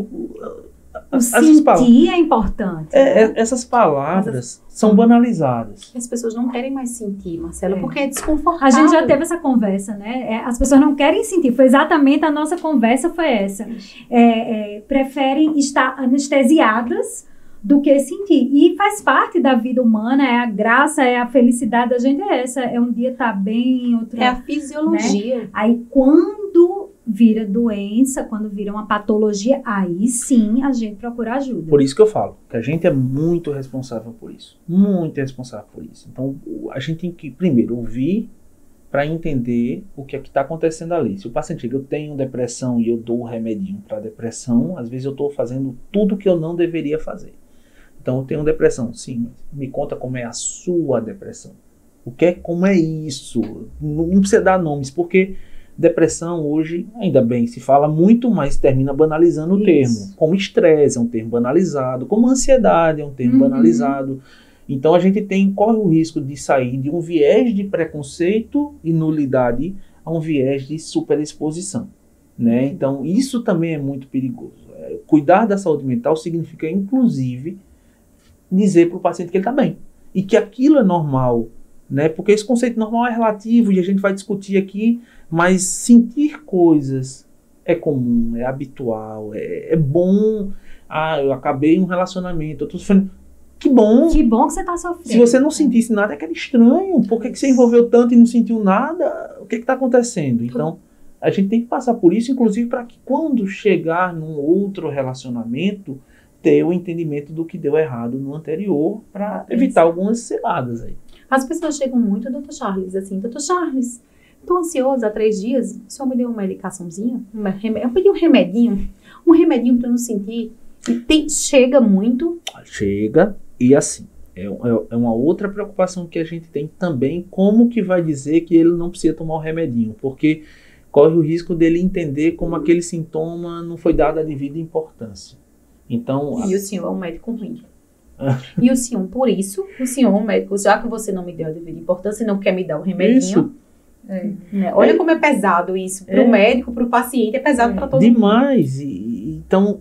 Speaker 1: sentir é importante.
Speaker 3: Essas palavras são banalizadas.
Speaker 2: As pessoas não querem mais sentir, Marcela, porque é desconfortável.
Speaker 1: A gente já teve essa conversa, né? As pessoas não querem sentir. Foi exatamente a nossa conversa, foi essa. Preferem estar anestesiadas do que sentir. E faz parte da vida humana, é a graça, é a felicidade da gente, é essa. É um dia tá bem, outro...
Speaker 2: É a fisiologia.
Speaker 1: Né? Aí, quando vira doença, quando vira uma patologia, aí sim a gente procura ajuda.
Speaker 3: Por isso que eu falo, que a gente é muito responsável por isso. Muito responsável por isso. Então, a gente tem que, primeiro, ouvir para entender o que é que está acontecendo ali. Se o paciente chega, eu tenho depressão e eu dou um remedinho para depressão, às vezes eu estou fazendo tudo que eu não deveria fazer. Então, eu tenho depressão. Sim, mas me conta como é a sua depressão. Como é isso? Não precisa dar nomes, porque depressão hoje, ainda bem, se fala muito, mas termina banalizando o termo. Como estresse é um termo banalizado, como ansiedade é um termo banalizado. Então, a gente corre o risco de sair de um viés de preconceito e nulidade a um viés de superexposição, né? Então, isso também é muito perigoso. Cuidar da saúde mental significa, inclusive, dizer para o paciente que ele está bem e que aquilo é normal, né? Porque esse conceito normal é relativo e a gente vai discutir aqui, mas sentir coisas é comum, é habitual, é bom. Eu acabei um relacionamento, eu estou sofrendo. Que bom
Speaker 1: que você está sofrendo.
Speaker 3: Se você não sentisse nada, é que era estranho. Por que você envolveu tanto e não sentiu nada? O que está acontecendo? Então, a gente tem que passar por isso, inclusive, para que quando chegar num outro relacionamento, ter o entendimento do que deu errado no anterior, para evitar algumas ciladas aí.
Speaker 2: As pessoas chegam muito, Dr. Charles, assim, Dr. Charles, estou ansiosa há 3 dias, o senhor me deu uma medicaçãozinha? Eu pedi um remedinho para não sentir. E chega muito?
Speaker 3: Chega, e assim, é uma outra preocupação que a gente tem também, como que vai dizer que ele não precisa tomar o remedinho, porque corre o risco dele entender como aquele sintoma não foi dado a devida importância. Então,
Speaker 2: e o senhor é um médico ruim. E o senhor, por isso, o senhor é um médico, já que você não me deu a devida importância e não quer me dar o remedinho.
Speaker 3: Isso.
Speaker 2: Olha como é pesado isso. Para o médico, para o paciente, é pesado para todo mundo.
Speaker 3: Demais. Então,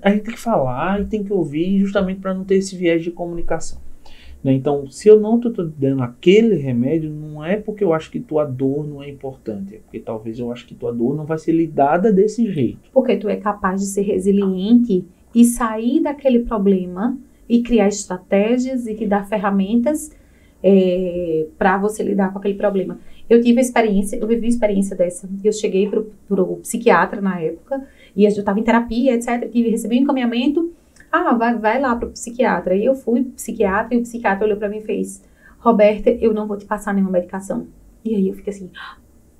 Speaker 3: a gente tem que falar e tem que ouvir justamente para não ter esse viés de comunicação. Né? Então, se eu não estou dando aquele remédio, não é porque eu acho que tua dor não é importante. É porque talvez eu acho que tua dor não vai ser lidada desse jeito.
Speaker 2: Porque tu é capaz de ser resiliente e sair daquele problema e criar estratégias e te dar ferramentas para você lidar com aquele problema. Eu vivi a experiência dessa. Eu cheguei pro psiquiatra na época, e eu estava em terapia, etc. E recebi um encaminhamento. Vai lá pro psiquiatra. E eu fui pro psiquiatra, e o psiquiatra olhou para mim e fez: Roberta, eu não vou te passar nenhuma medicação. E aí eu fiquei assim,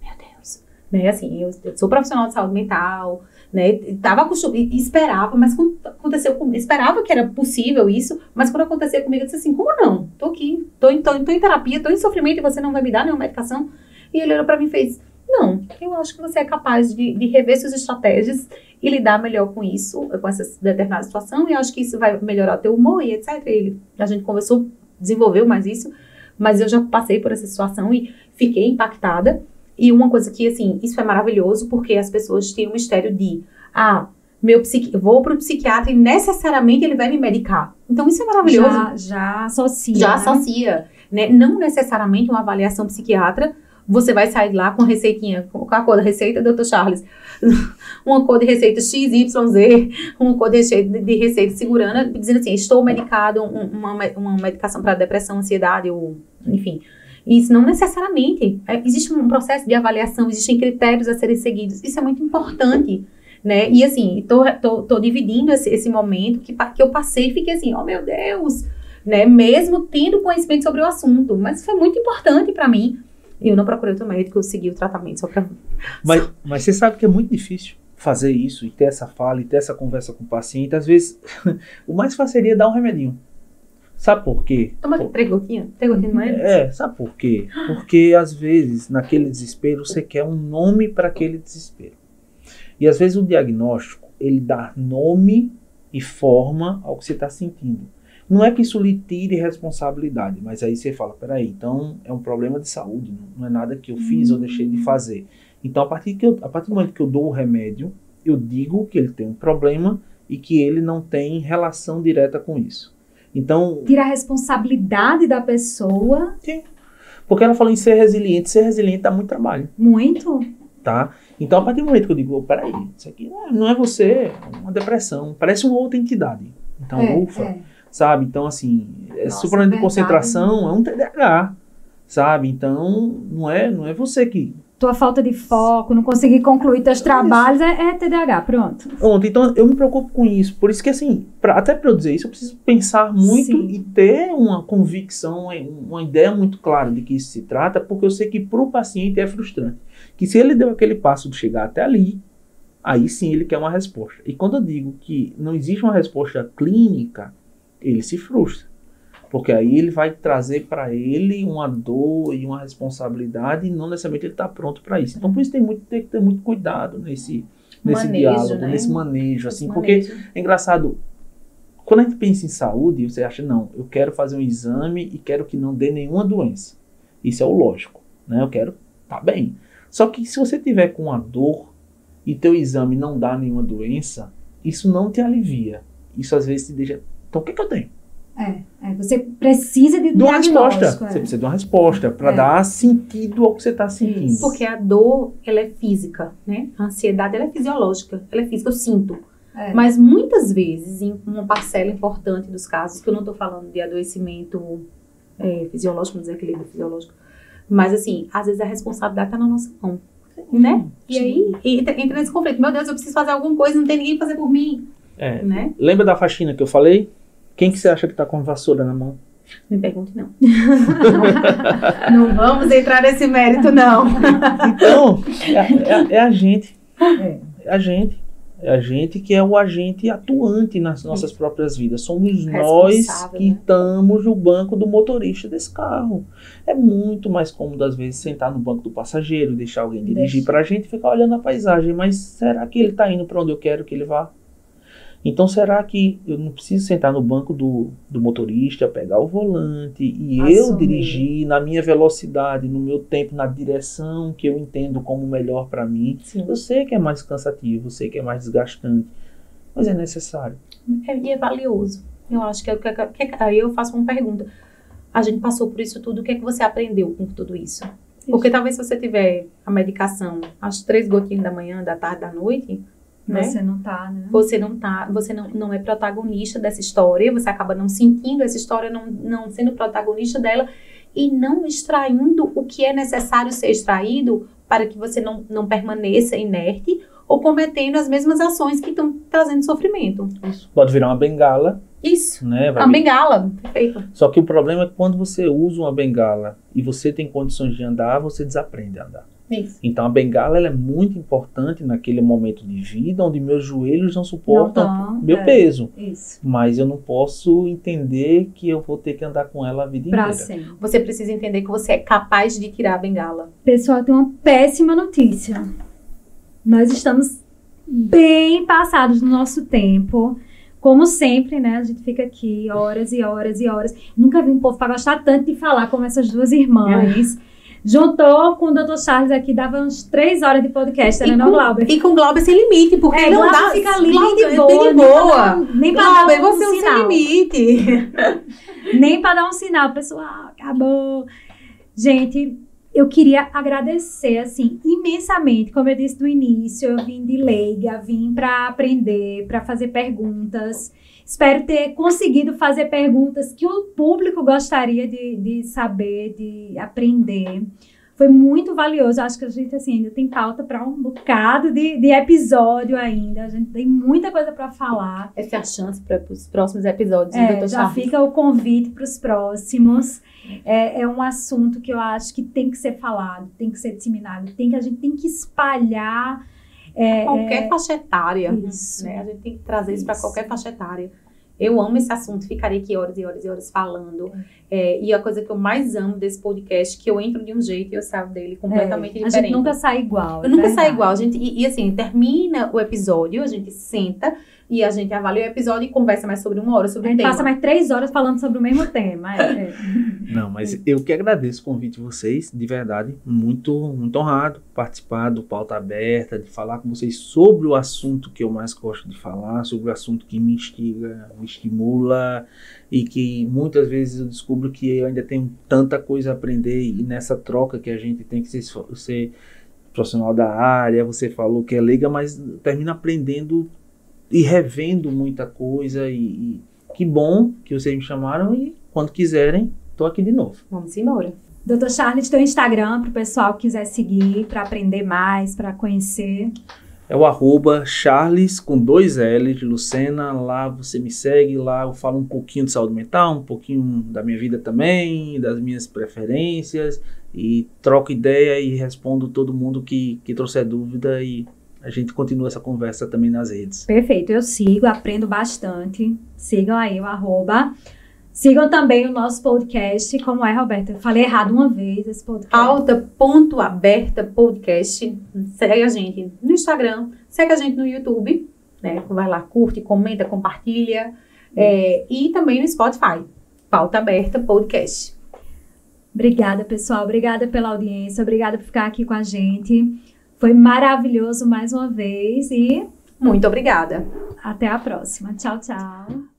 Speaker 2: meu Deus. Né, assim, eu sou profissional de saúde mental, né, estava acostumada, e esperava, mas quando aconteceu comigo, esperava que era possível isso, mas quando aconteceu comigo, eu disse assim, como não? Tô aqui, tô em terapia, tô em sofrimento e você não vai me dar nenhuma medicação? E ele olhou pra mim e fez, não, eu acho que você é capaz de rever suas estratégias e lidar melhor com isso, com essa determinada situação, e eu acho que isso vai melhorar o teu humor e etc. A gente conversou, desenvolveu mais isso, mas eu já passei por essa situação e fiquei impactada. E uma coisa que, assim, isso é maravilhoso, porque as pessoas têm o mistério de, eu vou pro psiquiatra e necessariamente ele vai me medicar. Então, isso é maravilhoso.
Speaker 1: Já associa.
Speaker 2: Já
Speaker 1: né?
Speaker 2: associa, né? Não necessariamente uma avaliação psiquiatra, você vai sair lá com a receitinha, com a cor da receita, Dr. Charles, uma cor de receita XYZ, uma cor de receita segurando, dizendo assim, estou medicado, uma medicação para depressão, ansiedade, ou enfim. Isso não necessariamente. Existe um processo de avaliação, existem critérios a serem seguidos. Isso é muito importante, né? E assim, tô dividindo esse momento que eu passei e fiquei assim, oh meu Deus, né? Mesmo tendo conhecimento sobre o assunto. Mas foi muito importante para mim. Eu não procurei outro médico, eu segui o tratamento só para...
Speaker 3: Mas você sabe que é muito difícil fazer isso e ter essa fala e ter essa conversa com o paciente. Às vezes, o mais fácil seria dar um remedinho. Sabe por quê?
Speaker 2: Toma aqui 3 gotinhas. 3 gotinhas não
Speaker 3: é? Sabe por quê? Porque às vezes, naquele desespero, você quer um nome para aquele desespero. E às vezes o diagnóstico, ele dá nome e forma ao que você está sentindo. Não é que isso lhe tire responsabilidade, mas aí você fala, peraí, então é um problema de saúde, não é nada que eu fiz ou deixei de fazer. Então a partir do momento que eu dou o remédio, eu digo que ele tem um problema e que ele não tem relação direta com isso. Então,
Speaker 1: tira a responsabilidade da pessoa.
Speaker 3: Sim. Porque ela falou em ser resiliente dá muito trabalho.
Speaker 1: Muito.
Speaker 3: Tá? Então, a partir do momento que eu digo, peraí, isso aqui não é você, é uma depressão, parece uma outra entidade. Então, sabe? Então, assim, esse problema de concentração é um TDAH, sabe? Então, não é você que...
Speaker 1: Tua falta de foco, não conseguir concluir teus trabalhos é TDAH, pronto.
Speaker 3: Pronto, então eu me preocupo com isso. Por isso que, assim, até para eu dizer isso, eu preciso pensar muito e ter uma convicção, uma ideia muito clara de que isso se trata, porque eu sei que para o paciente é frustrante. Que se ele deu aquele passo de chegar até ali, aí sim ele quer uma resposta. E quando eu digo que não existe uma resposta clínica, ele se frustra. Porque aí ele vai trazer para ele uma dor e uma responsabilidade e não necessariamente ele está pronto para isso. Então, por isso tem que ter muito cuidado nesse diálogo, né? Nesse manejo. Assim, porque é engraçado, quando a gente pensa em saúde, você acha, não, eu quero fazer um exame e quero que não dê nenhuma doença. Isso é o lógico, né? Eu quero estar bem. Só que se você tiver com uma dor e teu exame não dá nenhuma doença, isso não te alivia. Isso às vezes te deixa... Então, o que eu tenho?
Speaker 1: Você precisa de
Speaker 3: uma resposta. Você precisa de uma resposta para dar sentido ao que você está sentindo.
Speaker 2: Isso. Porque a dor, ela é física, né? A ansiedade, ela é fisiológica. Ela é física, eu sinto. Mas muitas vezes, em uma parcela importante dos casos, que eu não estou falando de adoecimento fisiológico, desequilíbrio fisiológico, mas assim, às vezes a responsabilidade está na nossa mão, né? E aí, entra nesse conflito. Meu Deus, eu preciso fazer alguma coisa, não tem ninguém pra fazer por mim. Né?
Speaker 3: Lembra da faxina que eu falei? Quem que você acha que está com a vassoura na mão?
Speaker 2: Me pergunte, não. Não vamos entrar nesse mérito, não.
Speaker 3: Então, é a gente. É a gente que é o agente atuante nas nossas próprias vidas. Somos nós que estamos no banco do motorista desse carro. É muito mais cômodo, às vezes, sentar no banco do passageiro, deixar alguém dirigir para a gente e ficar olhando a paisagem. Mas será que ele está indo para onde eu quero que ele vá? Então, será que eu não preciso sentar no banco do motorista, pegar o volante e eu dirigir na minha velocidade, no meu tempo, na direção que eu entendo como melhor para mim? Sim. Eu sei que é mais cansativo, eu sei que é mais desgastante, mas é necessário.
Speaker 2: E é valioso. Eu acho que aí eu faço uma pergunta. A gente passou por isso tudo, o que é que você aprendeu com tudo isso? Porque talvez se você tiver a medicação às 3 gotinhas da manhã, da tarde, da noite...
Speaker 1: Você não tá, né?
Speaker 2: Você não é protagonista dessa história, você acaba não sentindo essa história, não sendo protagonista dela e não extraindo o que é necessário ser extraído para que você não permaneça inerte ou cometendo as mesmas ações que estão trazendo sofrimento.
Speaker 3: Isso. Pode virar uma bengala.
Speaker 2: Isso,
Speaker 3: né?
Speaker 2: Uma bengala, perfeito.
Speaker 3: Só que o problema é que quando você usa uma bengala e você tem condições de andar, você desaprende a andar.
Speaker 2: Isso.
Speaker 3: Então a bengala ela é muito importante naquele momento de vida onde meus joelhos não suportam meu peso.
Speaker 1: Isso.
Speaker 3: Mas eu não posso entender que eu vou ter que andar com ela a vida inteira.
Speaker 1: Sempre.
Speaker 2: Você precisa entender que você é capaz de tirar a bengala.
Speaker 1: Pessoal, tem uma péssima notícia. Nós estamos bem passados no nosso tempo. Como sempre, né? A gente fica aqui horas e horas e horas. Nunca vi um povo para gostar tanto de falar como essas duas irmãs. Juntou com o Dr. Charles aqui, dava uns 3 horas de podcast, né, não, Glauber?
Speaker 2: E com o Glauber sem limite, porque
Speaker 1: É,
Speaker 2: não
Speaker 1: Glauber
Speaker 2: dá...
Speaker 1: fica ali
Speaker 2: Glauber,
Speaker 1: de boa. Nem pra
Speaker 2: Glauber,
Speaker 1: dar um
Speaker 2: você é um sem
Speaker 1: sinal.
Speaker 2: limite.
Speaker 1: Nem para dar um sinal, pessoal, acabou. Gente, eu queria agradecer, assim, imensamente. Como eu disse no início, eu vim de leiga, vim para aprender, para fazer perguntas. Espero ter conseguido fazer perguntas que o público gostaria de saber, de aprender. Foi muito valioso. Acho que a gente, assim, ainda tem pauta para um bocado de episódio ainda. A gente tem muita coisa para falar.
Speaker 2: Essa é a chance para os próximos episódios.
Speaker 1: Já fica o convite para os próximos. É um assunto que eu acho que tem que ser falado, tem que ser disseminado, a gente tem que espalhar.
Speaker 2: Qualquer faixa etária.
Speaker 1: Isso.
Speaker 2: Né? A gente tem que trazer isso para qualquer faixa etária. Eu amo esse assunto, ficaria aqui horas e horas e horas falando. E a coisa que eu mais amo desse podcast, que eu entro de um jeito e eu saio dele completamente diferente.
Speaker 1: A gente nunca sai igual.
Speaker 2: Eu nunca saio igual. A gente, e assim, termina o episódio, a gente senta e a gente avalia o episódio e conversa mais sobre 1 hora sobre o tema.
Speaker 1: Passa mais 3 horas falando sobre o mesmo tema.
Speaker 3: Não, mas eu que agradeço o convite de vocês, de verdade, muito, muito honrado participar do Pauta Aberta, de falar com vocês sobre o assunto que eu mais gosto de falar, sobre o assunto que me instiga, me estimula e que muitas vezes eu descubro que eu ainda tenho tanta coisa a aprender e nessa troca que a gente tem que ser profissional da área, você falou que é leiga, mas termina aprendendo e revendo muita coisa e que bom que vocês me chamaram e quando quiserem, tô aqui de novo.
Speaker 2: Vamos embora.
Speaker 1: Dr. Charles, teu Instagram para o pessoal que quiser seguir, para aprender mais, para conhecer.
Speaker 3: É o @Charles com 2 L's de Lucena. Lá você me segue, lá eu falo um pouquinho de saúde mental, um pouquinho da minha vida também, das minhas preferências e troco ideia e respondo todo mundo que trouxer dúvida e a gente continua essa conversa também nas redes.
Speaker 1: Perfeito, eu sigo, aprendo bastante. Sigam aí o @. Sigam também o nosso podcast. Como é, Roberta? Eu falei errado uma vez esse podcast.
Speaker 2: Pauta.aberta podcast. Segue a gente no Instagram, segue a gente no YouTube, né? Vai lá, curte, comenta, compartilha. E também no Spotify. Pauta Aberta Podcast.
Speaker 1: Obrigada, pessoal. Obrigada pela audiência. Obrigada por ficar aqui com a gente. Foi maravilhoso mais uma vez e
Speaker 2: muito obrigada.
Speaker 1: Até a próxima. Tchau, tchau.